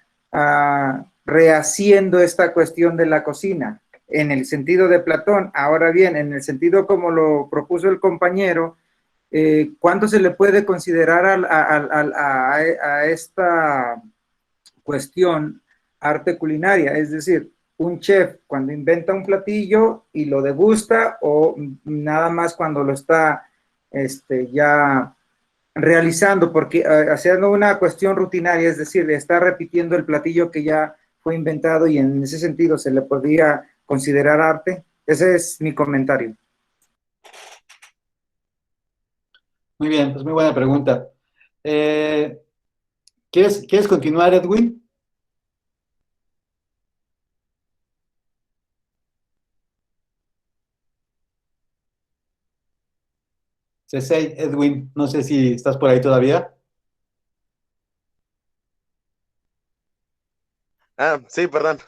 rehaciendo esta cuestión de la cocina, en el sentido de Platón. Ahora bien, en el sentido como lo propuso el compañero, ¿cuánto se le puede considerar a esta cuestión arte culinaria? Es decir, un chef cuando inventa un platillo y lo degusta, o nada más cuando lo está ya realizando, porque haciendo una cuestión rutinaria, es decir, está repitiendo el platillo que ya fue inventado, y en ese sentido se le podría considerar arte. Ese es mi comentario. Muy bien, pues muy buena pregunta. ¿Quieres continuar, Edwin? Sensei, Edwin, no sé si estás por ahí todavía. Ah, sí, perdón.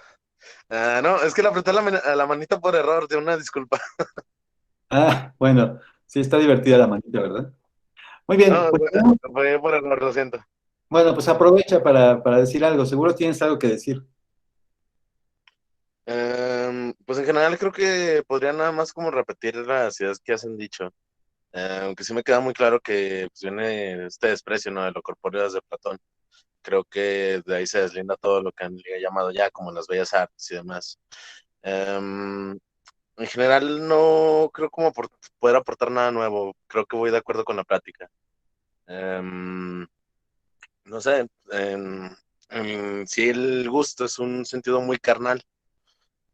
No, es que le apreté la manita por error, de una disculpa. Ah, bueno, sí está divertida la manita, ¿verdad? Muy bien, No, pues, fue por error, lo siento. bueno, pues aprovecha para decir algo. Seguro tienes algo que decir. Pues en general creo que podría nada más como repetir las ideas que hacen dicho. Aunque sí me queda muy claro que pues, viene este desprecio, ¿no? De lo corpóreo desde Platón. Creo que de ahí se deslinda todo lo que han llamado ya como las bellas artes y demás. En general no creo como poder aportar nada nuevo. Creo que voy de acuerdo con la plática. No sé, sí el gusto es un sentido muy carnal,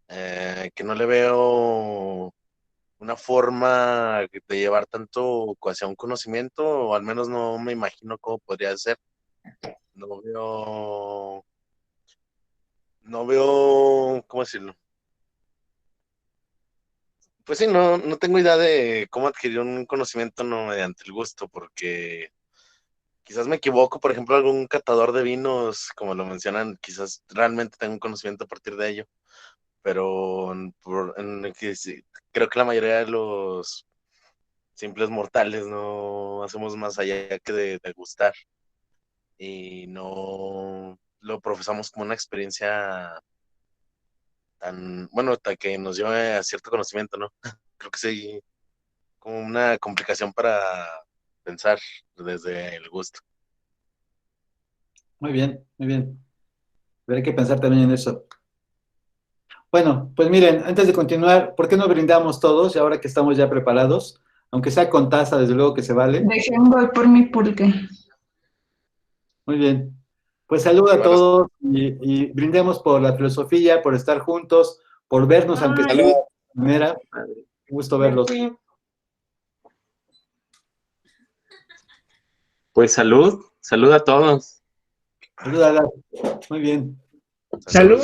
que no le veo una forma de llevar tanto hacia un conocimiento, o al menos no me imagino cómo podría ser. No veo, ¿cómo decirlo? Pues sí, no tengo idea de cómo adquirir un conocimiento no mediante el gusto, porque quizás me equivoco, por ejemplo, algún catador de vinos, como lo mencionan, quizás realmente tengo un conocimiento a partir de ello, pero creo que la mayoría de los simples mortales no hacemos más allá que de degustar y no lo profesamos como una experiencia tan, bueno, que nos lleve a cierto conocimiento, ¿no? Creo que sí, como una complicación para pensar desde el gusto. Muy bien, muy bien. Habrá que pensar también en eso. Bueno, pues miren, antes de continuar, ¿por qué no brindamos todos y ahora que estamos ya preparados? Aunque sea con taza, desde luego que se vale. Dejen voy por mi pulque. Muy bien. Pues salud a todos y brindemos por la filosofía, por estar juntos, por vernos, aunque sea de esta manera. Un gusto verlos. Pues salud a todos. Salud, Alan. Muy bien. Salud.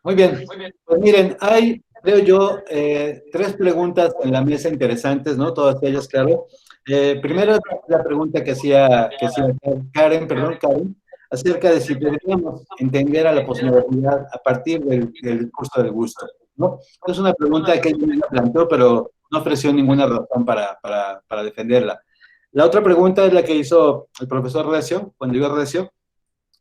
Muy bien. Pues miren, hay, creo yo, tres preguntas en la mesa interesantes, ¿no? Todas ellas, claro. Primero, la pregunta que hacía Karen, acerca de si deberíamos entender a la posmodernidad a partir del discurso del gusto, ¿no? Es una pregunta que ella planteó, pero no ofreció ninguna razón para defenderla. La otra pregunta es la que hizo el profesor Recio, cuando digo Recio,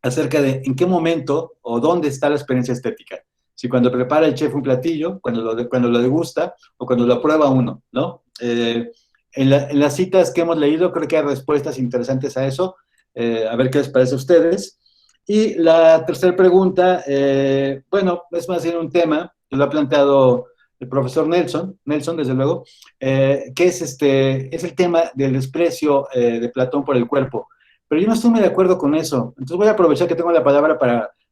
acerca de en qué momento o dónde está la experiencia estética. Si cuando prepara el chef un platillo, cuando lo degusta o cuando lo prueba uno, ¿no? En las citas que hemos leído creo que hay respuestas interesantes a eso. A ver qué les parece a ustedes. Y la tercera pregunta, bueno, es más bien un tema que lo ha planteado el profesor Nelson, desde luego, que es el tema del desprecio de Platón por el cuerpo. Pero yo no estoy muy de acuerdo con eso. Entonces voy a aprovechar que tengo la palabra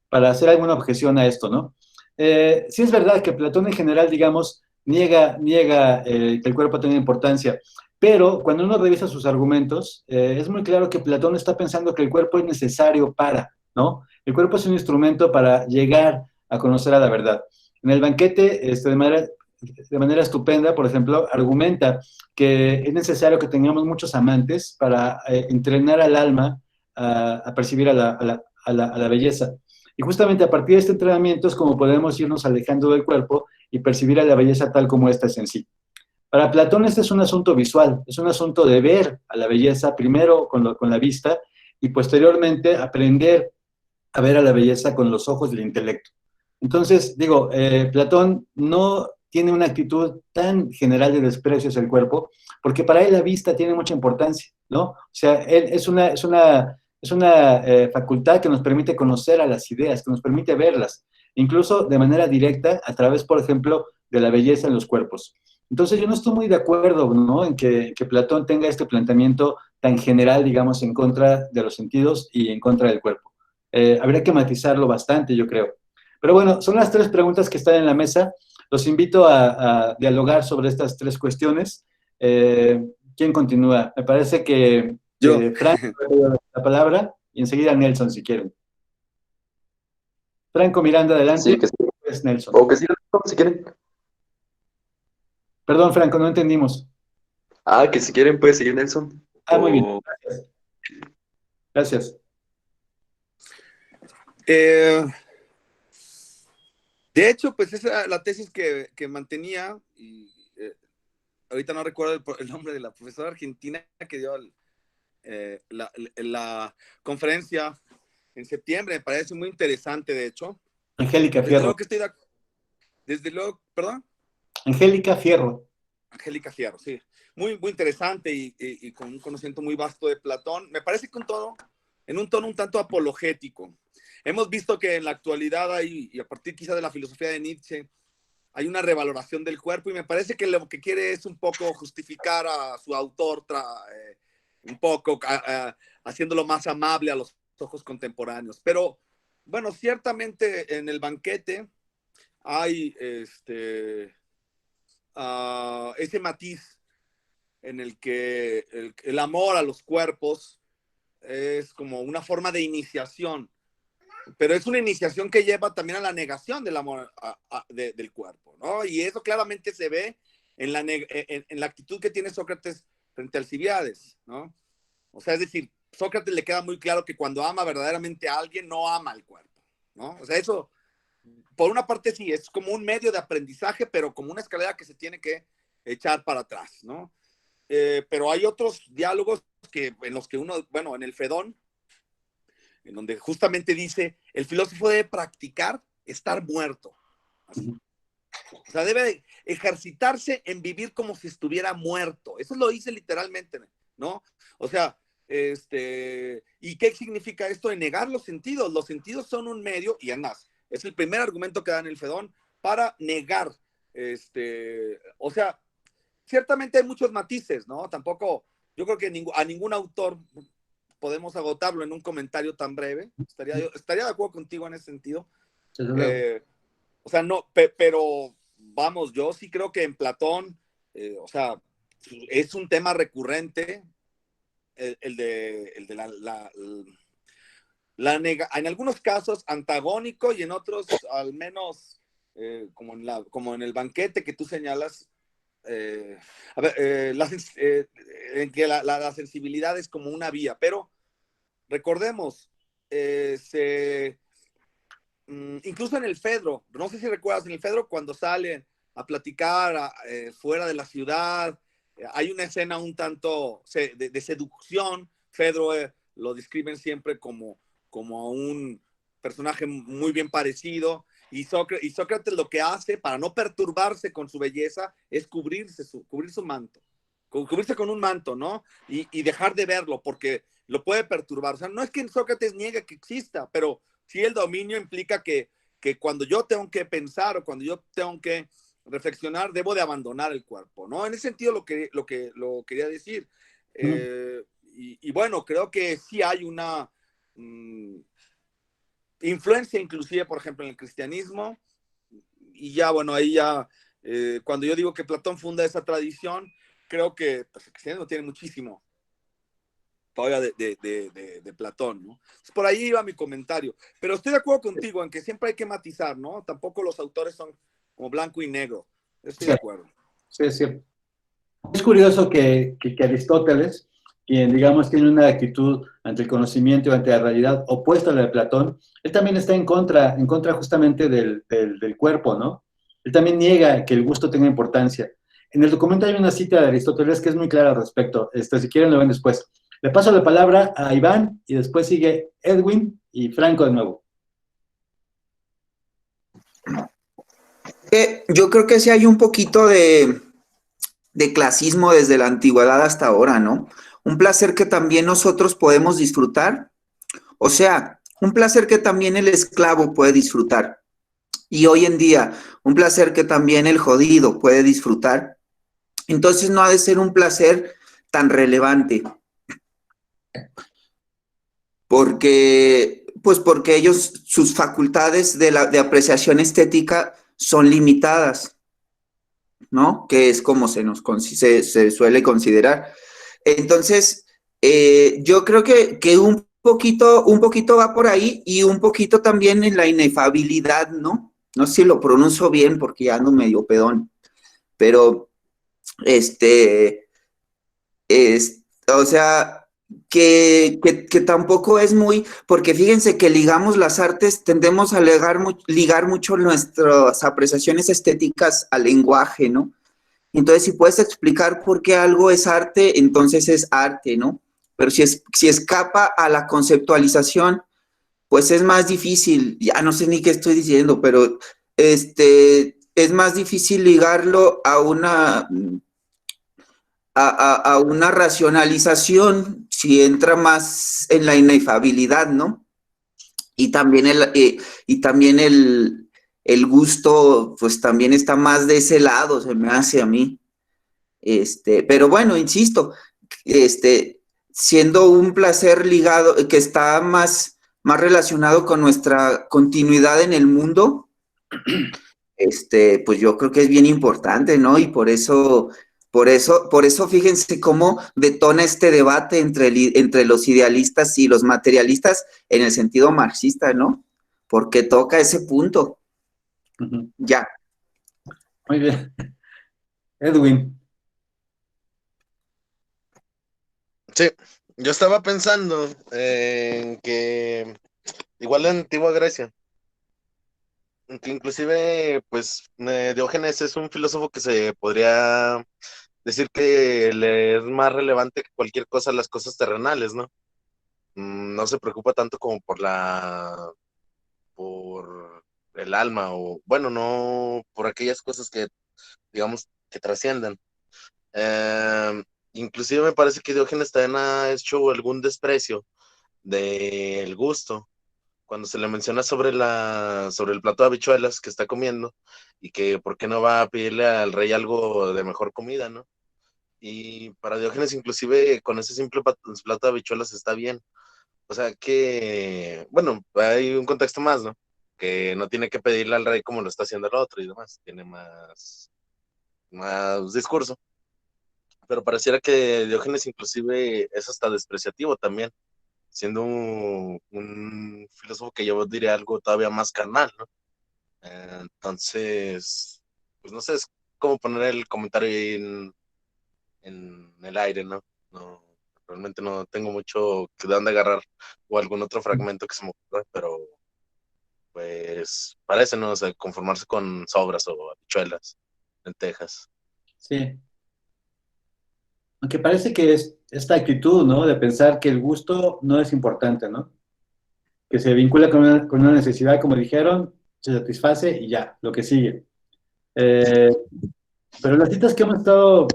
para hacer alguna objeción a esto, ¿no? Sí es verdad que Platón en general, digamos, niega que el cuerpo tenga importancia, pero cuando uno revisa sus argumentos, es muy claro que Platón está pensando que el cuerpo es necesario ¿no? El cuerpo es un instrumento para llegar a conocer a la verdad. En el banquete, de manera estupenda, por ejemplo, argumenta que es necesario que tengamos muchos amantes para entrenar al alma a percibir a la belleza. Y justamente a partir de este entrenamiento es como podemos irnos alejando del cuerpo y percibir a la belleza tal como esta es en sí. Para Platón este es un asunto visual, es un asunto de ver a la belleza primero con la vista y posteriormente aprender a ver a la belleza con los ojos del intelecto. Entonces, digo, Platón no tiene una actitud tan general de desprecio hacia el cuerpo, porque para él la vista tiene mucha importancia, ¿no? O sea, él es una facultad que nos permite conocer a las ideas, que nos permite verlas, incluso de manera directa a través, por ejemplo, de la belleza en los cuerpos. Entonces yo no estoy muy de acuerdo, ¿no?, en que Platón tenga este planteamiento tan general, digamos, en contra de los sentidos y en contra del cuerpo. Habría que matizarlo bastante, yo creo. Pero bueno, son las tres preguntas que están en la mesa. Los invito a dialogar sobre estas tres cuestiones. ¿Quién continúa? Me parece que Yo. Franco ha pedido la palabra y enseguida Nelson, si quieren. Franco Miranda, adelante. Sí, que sí. Es Nelson. O que sí, si quieren. Perdón, Franco, no entendimos. Ah, que si quieren puede seguir Nelson. Ah, muy bien. O- Gracias. Gracias. De hecho, pues esa era la tesis que mantenía, y ahorita no recuerdo el nombre de la profesora argentina que dio la conferencia en septiembre, me parece muy interesante, de hecho. Angélica Desde Fierro. luego que estoy desde luego, perdón. Angélica Fierro. Angélica Fierro, sí. Muy, muy interesante y con un conocimiento muy vasto de Platón. Me parece que en un tono un tanto apologético. Hemos visto que en la actualidad hay, y a partir quizá de la filosofía de Nietzsche, hay una revaloración del cuerpo, y me parece que lo que quiere es un poco justificar a su autor, un poco haciéndolo más amable a los ojos contemporáneos. Pero, bueno, ciertamente en el banquete hay ese matiz en el que el amor a los cuerpos es como una forma de iniciación, pero es una iniciación que lleva también a la negación del amor del cuerpo, ¿no? Y eso claramente se ve en la actitud que tiene Sócrates frente a Alcibíades, ¿no? O sea, es decir, Sócrates le queda muy claro que cuando ama verdaderamente a alguien, no ama al cuerpo, ¿no? O sea, eso, por una parte sí, es como un medio de aprendizaje, pero como una escalera que se tiene que echar para atrás, ¿no? Pero hay otros diálogos en los que uno, bueno, en el Fedón, en donde justamente dice, el filósofo debe practicar estar muerto. Así. O sea, debe ejercitarse en vivir como si estuviera muerto. Eso lo dice literalmente, ¿no? O sea, ¿y qué significa esto de negar los sentidos? Los sentidos son un medio, y además, es el primer argumento que da en el Fedón para negar, o sea, ciertamente hay muchos matices, ¿no? Tampoco, yo creo que a ningún autor podemos agotarlo en un comentario tan breve. Estaría de acuerdo contigo en ese sentido. O sea, no, pero vamos, yo sí creo que en Platón, o sea, es un tema recurrente el de en algunos casos antagónico, y en otros al menos como en el banquete que tú señalas, en que la sensibilidad es como una vía, pero recordemos, incluso en el Fedro, no sé si recuerdas, en el Fedro cuando salen a platicar fuera de la ciudad, hay una escena un tanto de seducción. Fedro lo describen siempre como un personaje muy bien parecido, y Sócrates lo que hace para no perturbarse con su belleza es cubrir su manto, cubrirse con un manto, ¿no? Y dejar de verlo porque lo puede perturbar. O sea, no es que Sócrates niegue que exista, pero sí el dominio implica que cuando yo tengo que pensar o cuando yo tengo que reflexionar, debo de abandonar el cuerpo, ¿no? En ese sentido lo quería decir. Y bueno, creo que sí hay una influencia inclusive, por ejemplo, en el cristianismo, y ya, bueno, ahí ya, cuando yo digo que Platón funda esa tradición, creo que pues, el cristianismo tiene muchísimo todavía de Platón, ¿no? Entonces, por ahí iba mi comentario, pero estoy de acuerdo contigo en que siempre hay que matizar, ¿no? Tampoco los autores son como blanco y negro, estoy de acuerdo. Sí, es cierto. Es curioso que Aristóteles, quien digamos tiene una actitud ante el conocimiento y ante la realidad opuesta a la de Platón, él también está en contra justamente del cuerpo, ¿no? Él también niega que el gusto tenga importancia. En el documento hay una cita de Aristóteles que es muy clara al respecto. Si quieren lo ven después. Le paso la palabra a Iván y después sigue Edwin y Franco de nuevo. Yo creo que sí hay un poquito de clasismo desde la antigüedad hasta ahora, ¿no? Un placer que también nosotros podemos disfrutar, o sea, un placer que también el esclavo puede disfrutar. Y hoy en día, un placer que también el jodido puede disfrutar. Entonces no ha de ser un placer tan relevante. Porque ellos, sus facultades de apreciación estética son limitadas, ¿no? Que es como se suele considerar. Entonces, yo creo que un poquito va por ahí y un poquito también en la inefabilidad, ¿no? No sé si lo pronuncio bien porque ya ando medio pedón, pero o sea, que tampoco es muy, porque fíjense que ligamos las artes, tendemos a ligar mucho nuestras apreciaciones estéticas al lenguaje, ¿no? Entonces, si puedes explicar por qué algo es arte, entonces es arte, ¿no? Pero si escapa a la conceptualización, pues es más difícil, ya no sé ni qué estoy diciendo, pero es más difícil ligarlo a una racionalización si entra más en la inefabilidad, ¿no? Y también el gusto, pues también está más de ese lado, se me hace a mí. Pero bueno, insisto, siendo un placer ligado, que está más relacionado con nuestra continuidad en el mundo, pues yo creo que es bien importante, ¿no? Y por eso fíjense cómo detona este debate entre los idealistas y los materialistas en el sentido marxista, ¿no? Porque toca ese punto. Ya. Muy bien. Edwin. Sí, yo estaba pensando en que igual en antigua Grecia, que inclusive pues Diógenes es un filósofo que se podría decir que le es más relevante que cualquier cosa las cosas terrenales, ¿no? No se preocupa tanto como por el alma, o bueno, no por aquellas cosas que, digamos, que trascienden. Inclusive me parece que Diógenes también ha hecho algún desprecio del gusto, cuando se le menciona sobre el plato de habichuelas que está comiendo, y que por qué no va a pedirle al rey algo de mejor comida, ¿no? Y para Diógenes, inclusive, con ese simple plato de habichuelas está bien. O sea que, bueno, hay un contexto más, ¿no? Que no tiene que pedirle al rey como lo está haciendo el otro y demás. Tiene más discurso. Pero pareciera que Diógenes inclusive es hasta despreciativo también, siendo un filósofo que yo diría algo todavía más carnal, ¿no? Entonces, pues no sé, es como poner el comentario ahí en el aire, ¿no? No, realmente no tengo mucho de dónde agarrar o algún otro fragmento que se me ocurra, pero pues parece, ¿no? O sea, conformarse con sobras o habichuelas, lentejas. Sí. Aunque parece que es esta actitud, ¿no? De pensar que el gusto no es importante, ¿no? Que se vincula con una necesidad, como dijeron, se satisface y ya, lo que sigue. Pero las citas que hemos estado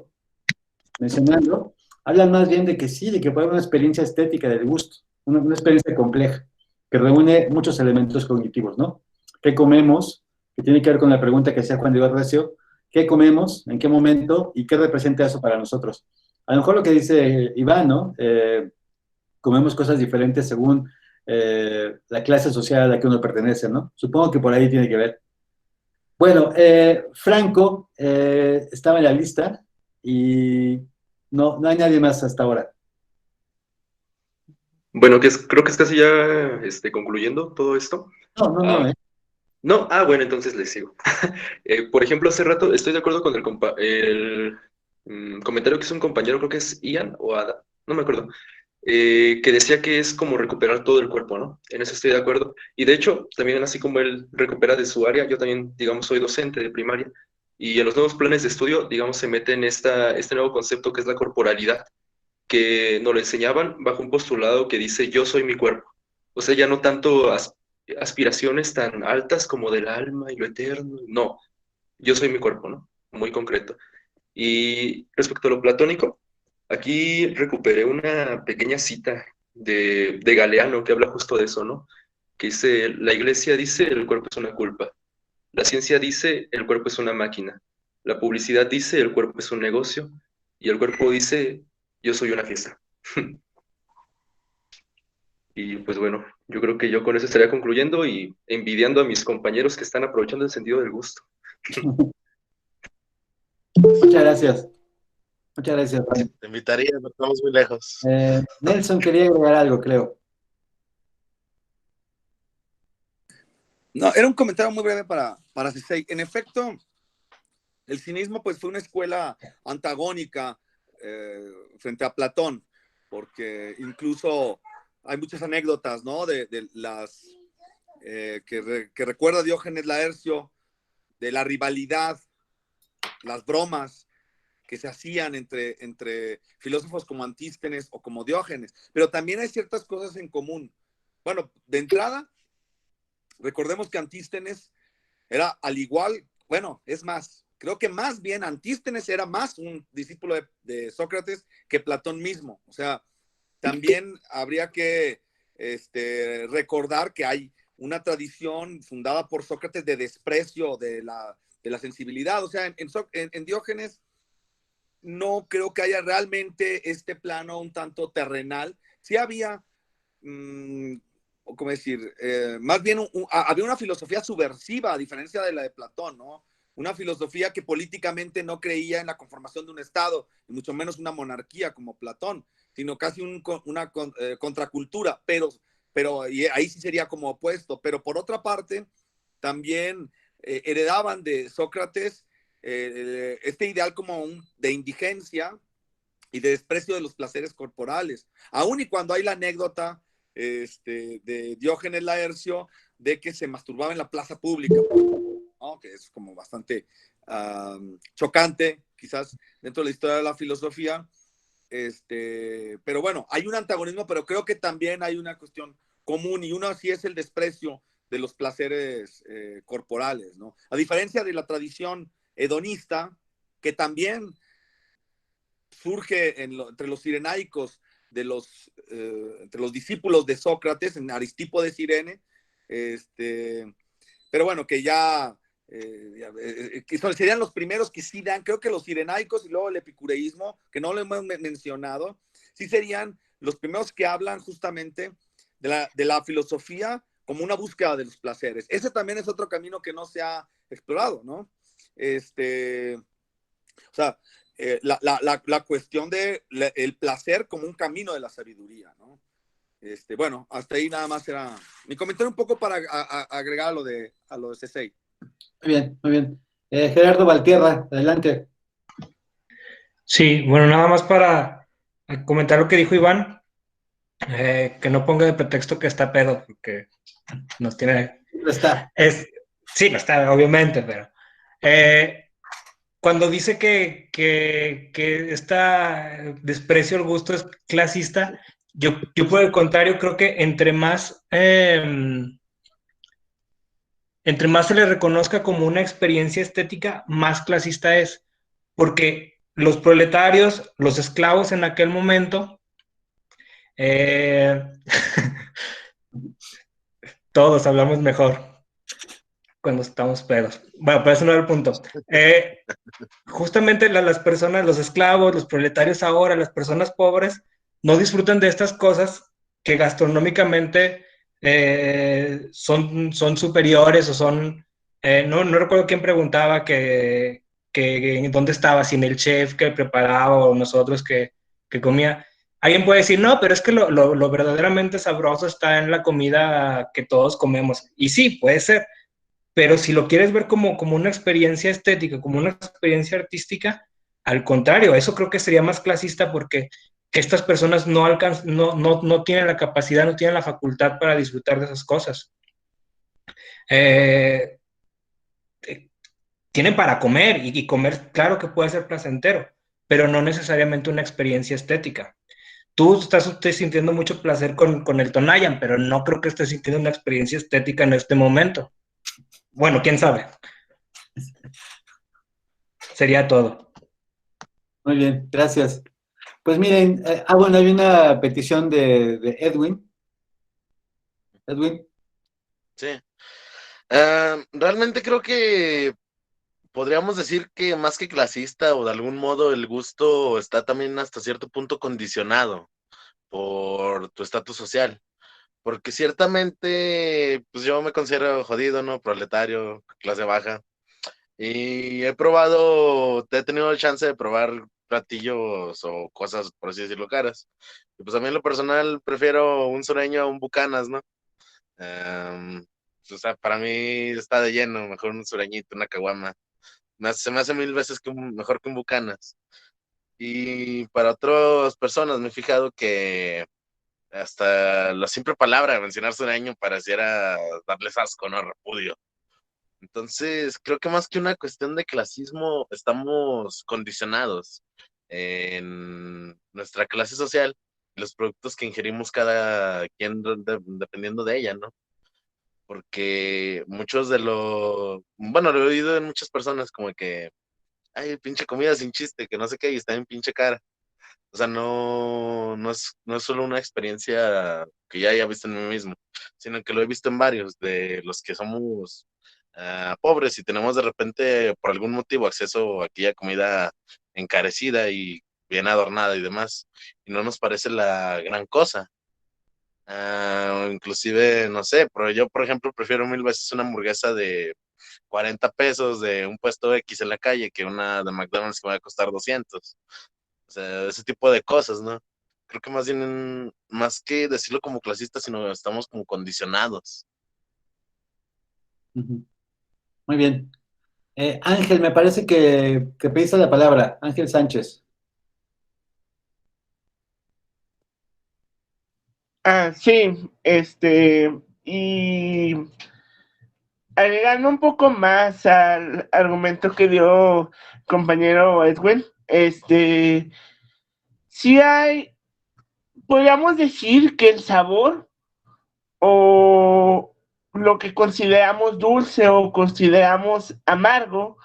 mencionando hablan más bien de que sí, de que puede haber una experiencia estética del gusto, una experiencia compleja, que reúne muchos elementos cognitivos, ¿no? ¿Qué comemos? Que tiene que ver con la pregunta que hacía Juan Diego Recio, ¿qué comemos? ¿En qué momento? ¿Y qué representa eso para nosotros? A lo mejor lo que dice Iván, ¿no? Comemos cosas diferentes según la clase social a la que uno pertenece, ¿no? Supongo que por ahí tiene que ver. Bueno, Franco estaba en la lista y no hay nadie más hasta ahora. Bueno, creo que es casi ya concluyendo todo esto. No. No, bueno, entonces les sigo. Por ejemplo, hace rato estoy de acuerdo con el comentario que hizo un compañero, creo que es Ian o Ada, no me acuerdo, que decía que es como recuperar todo el cuerpo, ¿no? En eso estoy de acuerdo. Y de hecho, también así como él recupera de su área, yo también, digamos, soy docente de primaria, y en los nuevos planes de estudio, digamos, se mete en este nuevo concepto que es la corporalidad, que nos lo enseñaban bajo un postulado que dice yo soy mi cuerpo. O sea, ya no tanto aspiraciones tan altas como del alma y lo eterno, no, yo soy mi cuerpo, ¿no? Muy concreto. Y respecto a lo platónico, aquí recuperé una pequeña cita de Galeano que habla justo de eso, ¿no? Que dice, la iglesia dice el cuerpo es una culpa, la ciencia dice el cuerpo es una máquina, la publicidad dice el cuerpo es un negocio y el cuerpo dice yo soy una fiesta. Y pues bueno, yo creo que yo con eso estaría concluyendo y envidiando a mis compañeros que están aprovechando el sentido del gusto. Muchas gracias. Muchas gracias, Juan. Te invitaría, pero estamos muy lejos. Nelson quería agregar algo, creo. No, era un comentario muy breve para Sisei. En efecto, el cinismo pues fue una escuela antagónica frente a Platón, porque incluso hay muchas anécdotas, ¿no? De las que recuerda Diógenes Laercio, de la rivalidad, las bromas que se hacían entre filósofos como Antístenes o como Diógenes, pero también hay ciertas cosas en común. Bueno, de entrada, recordemos que Antístenes era al igual, bueno, es más, creo que más bien Antístenes era más un discípulo de Sócrates que Platón mismo. O sea, también habría que recordar que hay una tradición fundada por Sócrates de desprecio de la sensibilidad. O sea, en Diógenes no creo que haya realmente este plano un tanto terrenal. Sí había, ¿cómo decir? Más bien había una filosofía subversiva, a diferencia de la de Platón, ¿no? Una filosofía que políticamente no creía en la conformación de un Estado, y mucho menos una monarquía como Platón, sino casi una contracultura, pero y ahí sí sería como opuesto. Pero por otra parte, también heredaban de Sócrates este ideal como de indigencia y de desprecio de los placeres corporales. Aún y cuando hay la anécdota de Diógenes Laercio de que se masturbaba en la plaza pública, ¿no? Que es como bastante chocante, quizás dentro de la historia de la filosofía. Pero bueno, hay un antagonismo, pero creo que también hay una cuestión común, y uno sí es el desprecio de los placeres corporales, ¿no? A diferencia de la tradición hedonista, que también surge entre los cirenaicos, entre los discípulos de Sócrates, en Aristipo de Cirene, pero bueno, que que serían los primeros que sí dan, creo que los cirenaicos y luego el epicureísmo, que no lo hemos mencionado, sí serían los primeros que hablan justamente de la filosofía como una búsqueda de los placeres. Ese también es otro camino que no se ha explorado, ¿no? O sea, la cuestión el placer como un camino de la sabiduría, ¿no? Bueno, hasta ahí nada más era mi comentario un poco para agregar a lo de C6. Muy bien, muy bien. Gerardo Valtierra, adelante. Sí, bueno, nada más para comentar lo que dijo Iván, que no ponga de pretexto que está pedo, porque nos tiene... No está. Sí, no está, obviamente, pero... cuando dice que este desprecio al gusto es clasista, yo por el contrario creo que entre más se le reconozca como una experiencia estética, más clasista es, porque los proletarios, los esclavos en aquel momento, todos hablamos mejor cuando estamos pedos. Bueno, pero eso no era el punto. Justamente las personas, los esclavos, los proletarios ahora, las personas pobres, no disfrutan de estas cosas que gastronómicamente son superiores o son... no recuerdo quién preguntaba que dónde estaba, sin el chef que preparaba o nosotros que comía. Alguien puede decir, no, pero es que lo verdaderamente sabroso está en la comida que todos comemos. Y sí, puede ser. Pero si lo quieres ver como una experiencia estética, como una experiencia artística, al contrario, eso creo que sería más clasista, porque estas personas no tienen la capacidad, no tienen la facultad para disfrutar de esas cosas. Tienen para comer, y comer, claro que puede ser placentero, pero no necesariamente una experiencia estética. Tú estás sintiendo mucho placer con el Tonayan, pero no creo que estés sintiendo una experiencia estética en este momento. Bueno, quién sabe. Sería todo. Muy bien, gracias. Pues miren, bueno, hay una petición de Edwin. Edwin. Sí. Realmente creo que podríamos decir que más que clasista, o de algún modo el gusto está también hasta cierto punto condicionado por tu estatus social. Porque ciertamente, pues yo me considero jodido, ¿no? Proletario, clase baja. Y he tenido la chance de probar platillos o cosas, por así decirlo, caras. Y pues a mí en lo personal prefiero un sureño a un Bucanas, ¿no? O sea, para mí está de lleno, mejor un sureñito, una caguama. Se me hace 1000 veces mejor que un Bucanas. Y para otras personas me he fijado que hasta la simple palabra de mencionar sureño pareciera darles asco, ¿no? Repudio. Entonces, creo que más que una cuestión de clasismo, estamos condicionados en nuestra clase social y los productos que ingerimos cada quien dependiendo de ella, ¿no? Porque muchos de bueno, lo he oído en muchas personas como que, ay, pinche comida sin chiste, que no sé qué, y está en pinche cara. O sea, no es solo una experiencia que ya haya visto en mí mismo, sino que lo he visto en varios de los que somos pobres y tenemos de repente, por algún motivo, acceso a aquella comida encarecida y bien adornada y demás, y no nos parece la gran cosa. Inclusive, no sé, pero yo, por ejemplo, prefiero 1000 veces una hamburguesa de 40 pesos de un puesto X en la calle que una de McDonald's que me va a costar 200. O sea, ese tipo de cosas, ¿no? Creo que más bien, más que decirlo como clasista, sino estamos como condicionados. Muy bien. Ángel, me parece que pediste la palabra. Ángel Sánchez. Sí, y agregando un poco más al argumento que dio compañero Edwin, sí podríamos decir que el sabor o lo que consideramos dulce o consideramos amargo,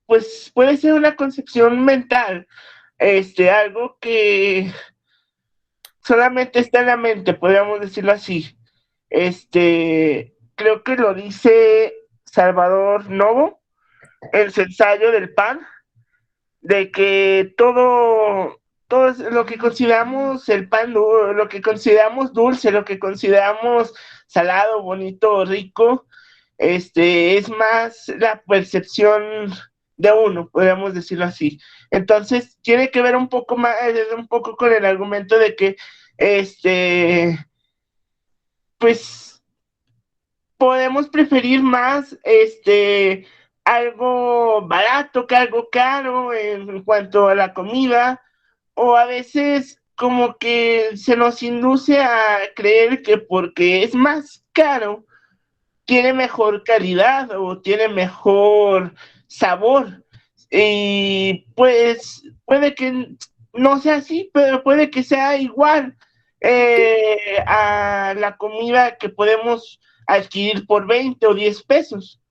pues puede ser una concepción mental, algo que solamente está en la mente, podríamos decirlo así. Creo que lo dice Salvador Novo en su ensayo del pan, de que todo lo que consideramos el pan, lo que consideramos dulce, lo que consideramos salado, bonito, rico, es más la percepción de uno, podríamos decirlo así. Entonces, tiene que ver un poco con el argumento de que, pues, podemos preferir más, algo barato que algo caro en cuanto a la comida, o a veces como que se nos induce a creer que porque es más caro, tiene mejor calidad o tiene mejor sabor. Y pues puede que no sea así, pero puede que sea igual a la comida que podemos adquirir por 20 o 10 pesos.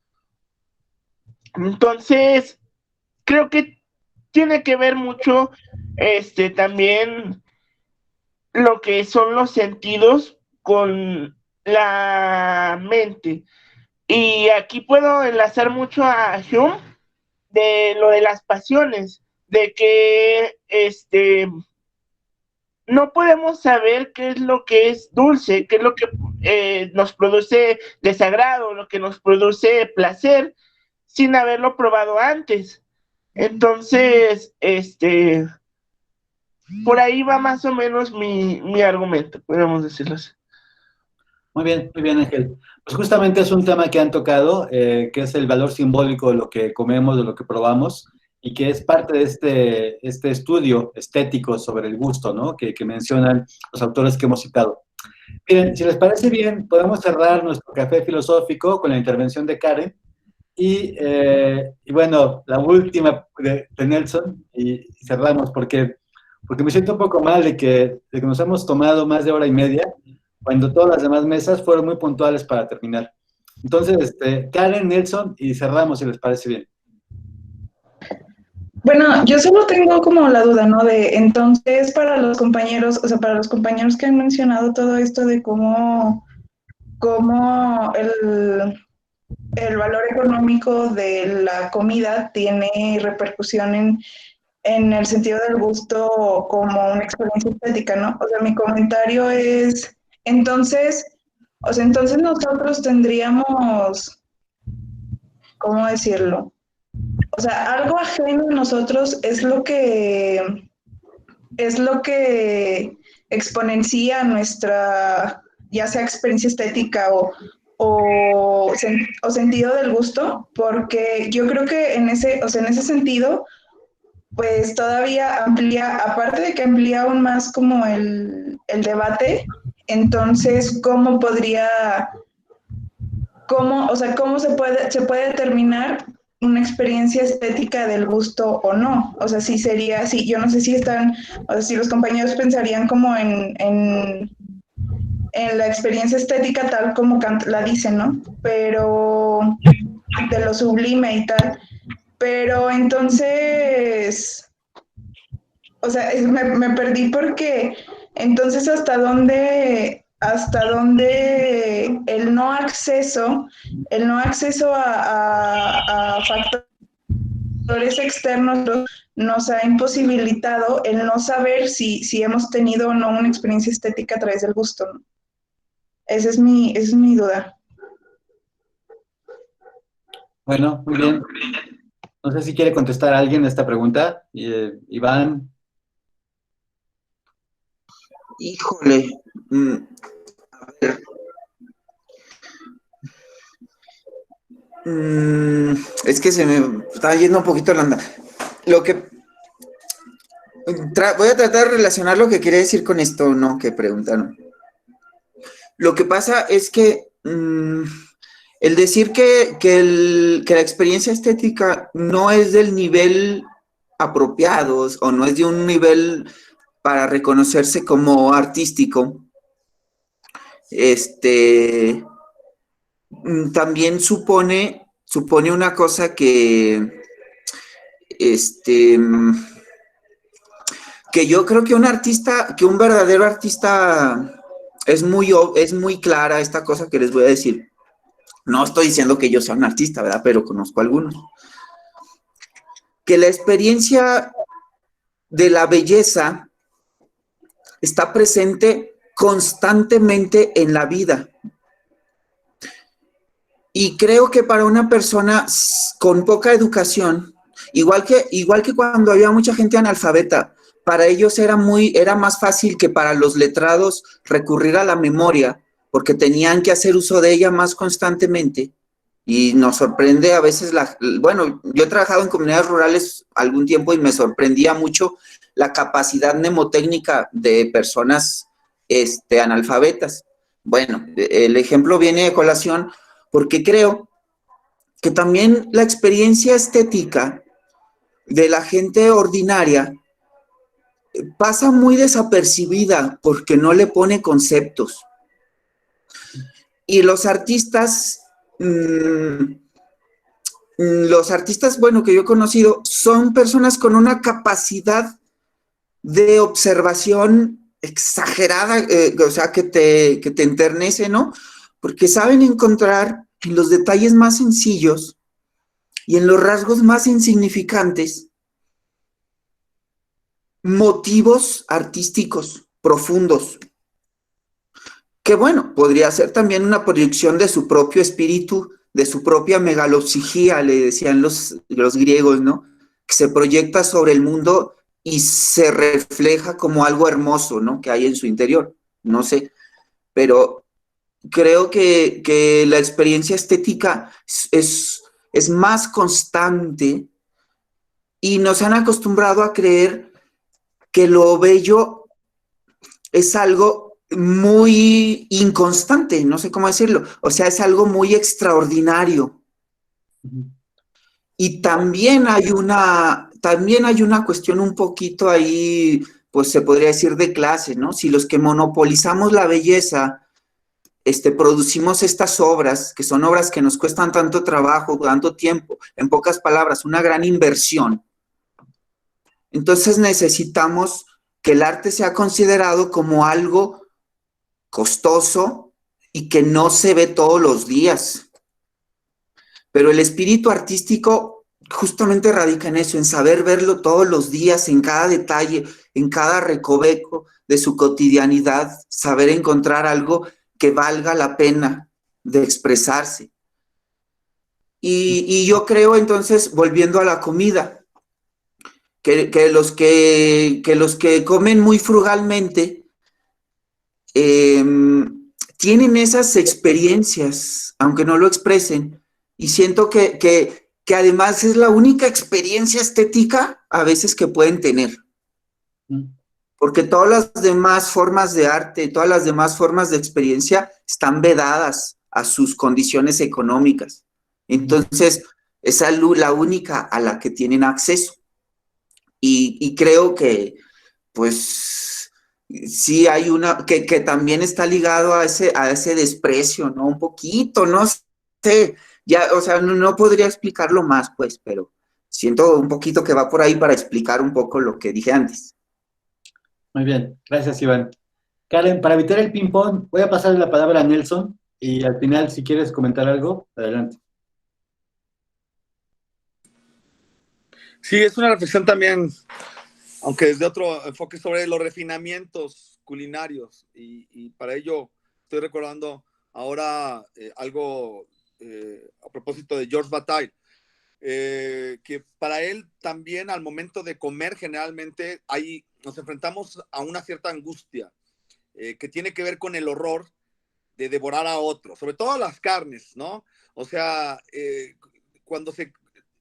Entonces, creo que tiene que ver mucho también lo que son los sentidos con la mente. Y aquí puedo enlazar mucho a Hume de lo de las pasiones, de que no podemos saber qué es lo que es dulce, qué es lo que nos produce desagrado, lo que nos produce placer, sin haberlo probado antes. Entonces, por ahí va más o menos mi argumento, podríamos decirlo así. Muy bien, Ángel. Pues justamente es un tema que han tocado, que es el valor simbólico de lo que comemos, de lo que probamos, y que es parte de este estudio estético sobre el gusto, ¿no? Que mencionan los autores que hemos citado. Miren, si les parece bien, podemos cerrar nuestro café filosófico con la intervención de Karen, y bueno, la última de Nelson, y cerramos, porque me siento un poco mal de que nos hemos tomado más de hora y media, cuando todas las demás mesas fueron muy puntuales para terminar. Entonces, Karen, Nelson, y cerramos, si les parece bien. Bueno, yo solo tengo como la duda, ¿no? De entonces para los compañeros, o sea, para los compañeros que han mencionado todo esto de cómo el valor económico de la comida tiene repercusión en el sentido del gusto como una experiencia estética, ¿no? O sea, mi comentario es, entonces nosotros tendríamos, ¿cómo decirlo? o sea, algo ajeno a nosotros es lo que exponencia nuestra, ya sea experiencia estética o sentido del gusto, porque yo creo que en ese sentido, pues todavía amplía, aparte de que amplía aún más como el debate, entonces, ¿cómo se puede determinar una experiencia estética del gusto o no? O sea, si sería, sí, yo no sé si o sea, si los compañeros pensarían como en la experiencia estética tal como Kant la dice, ¿no? Pero de lo sublime y tal. Pero entonces, o sea, me perdí porque entonces hasta dónde el no acceso a factores externos nos ha imposibilitado el no saber si hemos tenido o no una experiencia estética a través del gusto, ¿no? Esa es mi duda. Bueno, muy bien. No sé si quiere contestar a alguien esta pregunta. Iván. Híjole. A ver. Es que se me está yendo un poquito la onda. Voy a tratar de relacionar lo que quería decir con esto, ¿no? Que preguntaron. Lo que pasa es que el decir que la experiencia estética no es del nivel apropiado o no es de un nivel para reconocerse como artístico, también supone una cosa que yo creo que un verdadero artista es muy clara esta cosa que les voy a decir. No estoy diciendo que yo sea un artista, ¿verdad? Pero conozco algunos. Que la experiencia de la belleza está presente constantemente en la vida. Y creo que para una persona con poca educación, igual que cuando había mucha gente analfabeta, para ellos era más fácil que para los letrados recurrir a la memoria, porque tenían que hacer uso de ella más constantemente. Y nos sorprende a veces bueno, yo he trabajado en comunidades rurales algún tiempo y me sorprendía mucho la capacidad mnemotécnica de personas analfabetas. Bueno, el ejemplo viene de colación porque creo que también la experiencia estética de la gente ordinaria pasa muy desapercibida porque no le pone conceptos. Y los artistas, bueno, que yo he conocido, son personas con una capacidad de observación exagerada, o sea, que te enternece, ¿no? Porque saben encontrar en los detalles más sencillos y en los rasgos más insignificantes motivos artísticos profundos, que bueno, podría ser también una proyección de su propio espíritu, de su propia megalopsigía, le decían los griegos, ¿no? Que se proyecta sobre el mundo y se refleja como algo hermoso, ¿no? Que hay en su interior, no sé, pero creo que la experiencia estética es más constante y nos han acostumbrado a creer que lo bello es algo muy inconstante, no sé cómo decirlo, o sea, es algo muy extraordinario. Y también hay una cuestión un poquito ahí, pues se podría decir de clase, ¿no? Si los que monopolizamos la belleza, producimos estas obras, que son obras que nos cuestan tanto trabajo, tanto tiempo, en pocas palabras, una gran inversión. Entonces necesitamos que el arte sea considerado como algo costoso y que no se ve todos los días. Pero el espíritu artístico justamente radica en eso, en saber verlo todos los días, en cada detalle, en cada recoveco de su cotidianidad, saber encontrar algo que valga la pena de expresarse. Y yo creo entonces, volviendo a la comida, que los que comen muy frugalmente tienen esas experiencias, aunque no lo expresen, y siento que además es la única experiencia estética a veces que pueden tener. Porque todas las demás formas de arte, todas las demás formas de experiencia están vedadas a sus condiciones económicas. Entonces, esa es la única a la que tienen acceso. Y creo que, pues, sí hay una, que también está ligado a ese desprecio, ¿no? Un poquito, no sé, ya, o sea, no podría explicarlo más, pues, pero siento un poquito que va por ahí para explicar un poco lo que dije antes. Muy bien, gracias, Iván. Karen, para evitar el ping-pong, voy a pasarle la palabra a Nelson y al final, si quieres comentar algo, adelante. Sí, es una reflexión también, aunque desde otro enfoque, sobre los refinamientos culinarios. Y para ello estoy recordando ahora algo a propósito de Georges Bataille, que para él también al momento de comer generalmente nos enfrentamos a una cierta angustia que tiene que ver con el horror de devorar a otro, sobre todo las carnes, ¿no? O sea, cuando se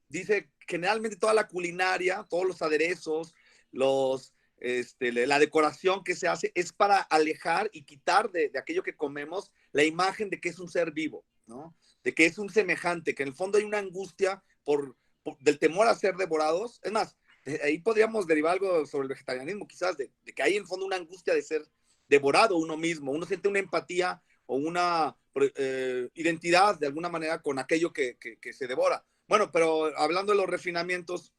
dice generalmente toda la culinaria, todos los aderezos, la decoración que se hace es para alejar y quitar de aquello que comemos la imagen de que es un ser vivo, ¿no? De que es un semejante, que en el fondo hay una angustia del temor a ser devorados. Es más, ahí podríamos derivar algo sobre el vegetarianismo, quizás, de que hay en el fondo una angustia de ser devorado uno mismo. Uno siente una empatía o una identidad de alguna manera con aquello que se devora. Bueno, pero hablando de los refinamientos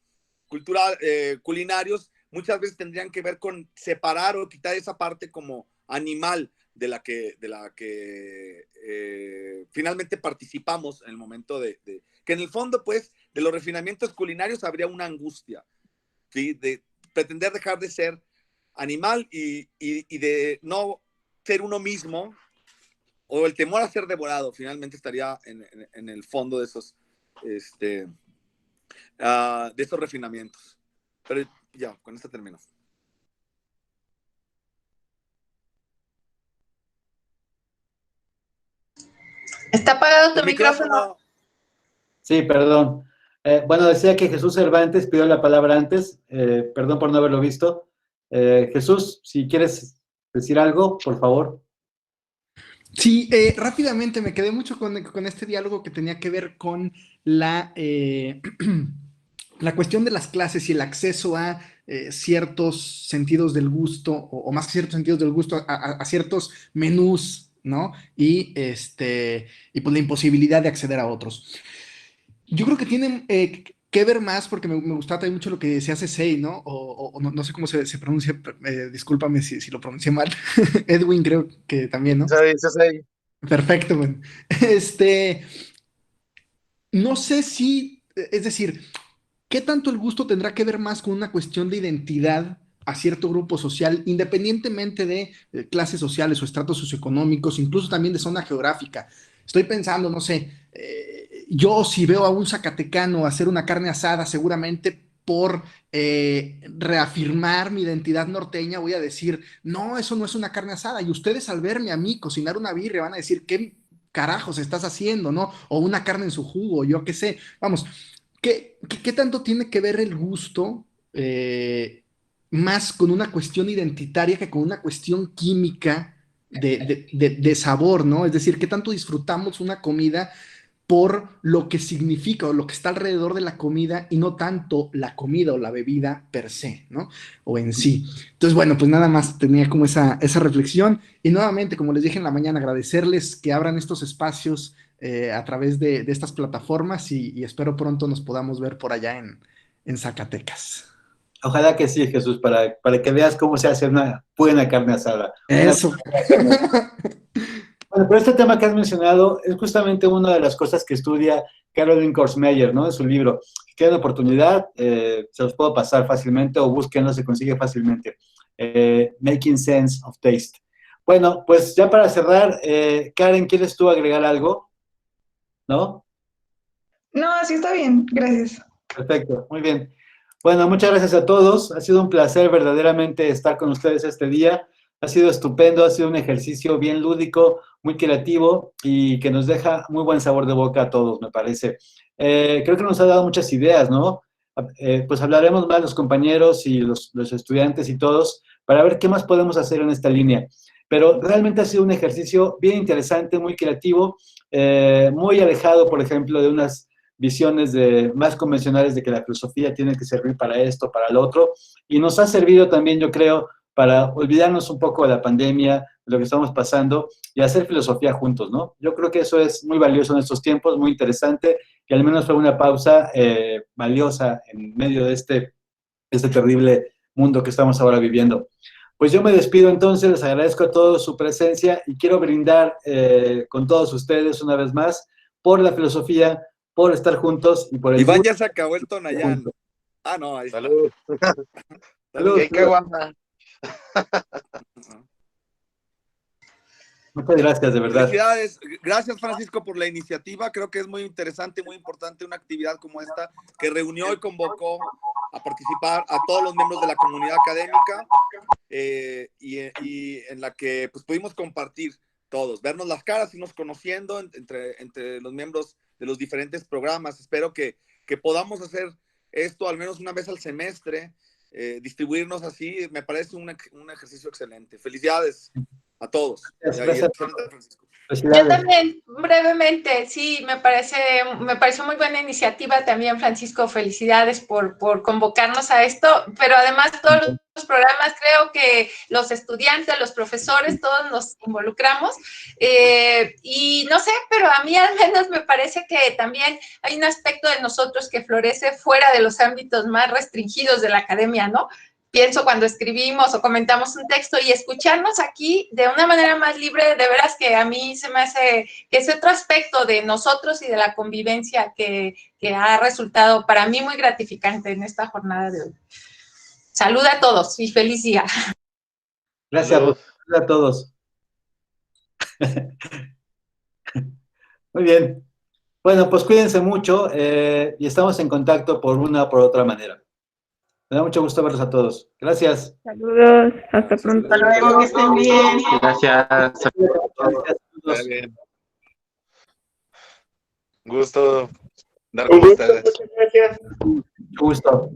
culinarios, muchas veces tendrían que ver con separar o quitar esa parte como animal de la que finalmente participamos en el momento que en el fondo, pues, de los refinamientos culinarios habría una angustia, ¿sí? De pretender dejar de ser animal y de no ser uno mismo, o el temor a ser devorado finalmente estaría en el fondo de esos refinamientos. Pero ya, con esto termino. Está apagado tu micrófono. Sí, perdón. Bueno, decía que Jesús Cervantes pidió la palabra antes. Perdón por no haberlo visto. Jesús, si quieres decir algo, por favor. Sí, rápidamente me quedé mucho con este diálogo que tenía que ver con la cuestión de las clases y el acceso a ciertos sentidos del gusto, o más que ciertos sentidos del gusto, a ciertos menús, ¿no? Y pues la imposibilidad de acceder a otros. Yo creo que tienen que ver más, porque me gustaba también mucho lo que decía Cecei, ¿no? O no sé cómo se pronuncia, discúlpame si lo pronuncié mal. Edwin creo que también, ¿no? Sí. Perfecto, man. No sé si, es decir, ¿qué tanto el gusto tendrá que ver más con una cuestión de identidad a cierto grupo social, independientemente de clases sociales o estratos socioeconómicos, incluso también de zona geográfica? Estoy pensando, no sé, yo si veo a un zacatecano hacer una carne asada, seguramente por reafirmar mi identidad norteña voy a decir, no, eso no es una carne asada. Y ustedes al verme a mí cocinar una birria van a decir, ¿qué carajos estás haciendo, no? O una carne en su jugo, yo qué sé. Vamos, ¿qué tanto tiene que ver el gusto más con una cuestión identitaria que con una cuestión química de sabor, ¿no? Es decir, ¿qué tanto disfrutamos una comida por lo que significa o lo que está alrededor de la comida y no tanto la comida o la bebida per se, ¿no? O en sí. Entonces, bueno, pues nada más tenía como esa reflexión y nuevamente, como les dije en la mañana, agradecerles que abran estos espacios a través de estas plataformas y espero pronto nos podamos ver por allá en Zacatecas. Ojalá que sí, Jesús, para que veas cómo se hace una buena carne asada. Eso. Bueno, pero este tema que has mencionado es justamente una de las cosas que estudia Caroline Korsmeyer, ¿no? En su libro. Si tienen oportunidad, se los puedo pasar fácilmente o búsquenlo, se consigue fácilmente. Making Sense of Taste. Bueno, pues ya para cerrar, Karen, ¿quieres tú agregar algo? ¿No? No, así está bien, gracias. Perfecto, muy bien. Bueno, muchas gracias a todos. Ha sido un placer verdaderamente estar con ustedes este día. Ha sido estupendo, ha sido un ejercicio bien lúdico, muy creativo y que nos deja muy buen sabor de boca a todos, me parece. Creo que nos ha dado muchas ideas, ¿no? Pues hablaremos más los compañeros y los estudiantes y todos para ver qué más podemos hacer en esta línea. Pero realmente ha sido un ejercicio bien interesante, muy creativo, muy alejado, por ejemplo, de unas visiones más convencionales de que la filosofía tiene que servir para esto, para lo otro, y nos ha servido también, yo creo, para olvidarnos un poco de la pandemia, de lo que estamos pasando, y hacer filosofía juntos, ¿no? Yo creo que eso es muy valioso en estos tiempos, muy interesante, que al menos fue una pausa valiosa en medio de este terrible mundo que estamos ahora viviendo. Pues yo me despido entonces, les agradezco a todos su presencia y quiero brindar con todos ustedes una vez más por la filosofía, por estar juntos y por el... Iván ya se acabó el Tonayán. Ah, no, ahí está. Salud. Salud. Qué guapa. Muchas gracias, de verdad. Felicidades. Gracias, Francisco, por la iniciativa. Creo que es muy interesante, muy importante una actividad como esta que reunió y convocó a participar a todos los miembros de la comunidad académica y en la que pues, pudimos compartir todos, vernos las caras, irnos conociendo entre los miembros de los diferentes programas. Espero que podamos hacer esto al menos una vez al semestre, distribuirnos así. Me parece un ejercicio excelente. Felicidades a todos. Gracias. Yo también, brevemente, sí, me pareció muy buena iniciativa también, Francisco, felicidades por convocarnos a esto, pero además todos los programas, creo que los estudiantes, los profesores, todos nos involucramos, y no sé, pero a mí al menos me parece que también hay un aspecto de nosotros que florece fuera de los ámbitos más restringidos de la academia, ¿no? Pienso cuando escribimos o comentamos un texto y escucharnos aquí de una manera más libre, de veras que a mí se me hace que es otro aspecto de nosotros y de la convivencia que ha resultado para mí muy gratificante en esta jornada de hoy. Salud a todos y feliz día. Gracias a todos. Muy bien. Bueno, pues cuídense mucho y estamos en contacto por una o por otra manera. Me da mucho gusto verlos a todos. Gracias. Saludos, hasta pronto. Hasta luego, que estén bien. Gracias. Bien. Gusto dar con ustedes. Gracias. Mucho gusto.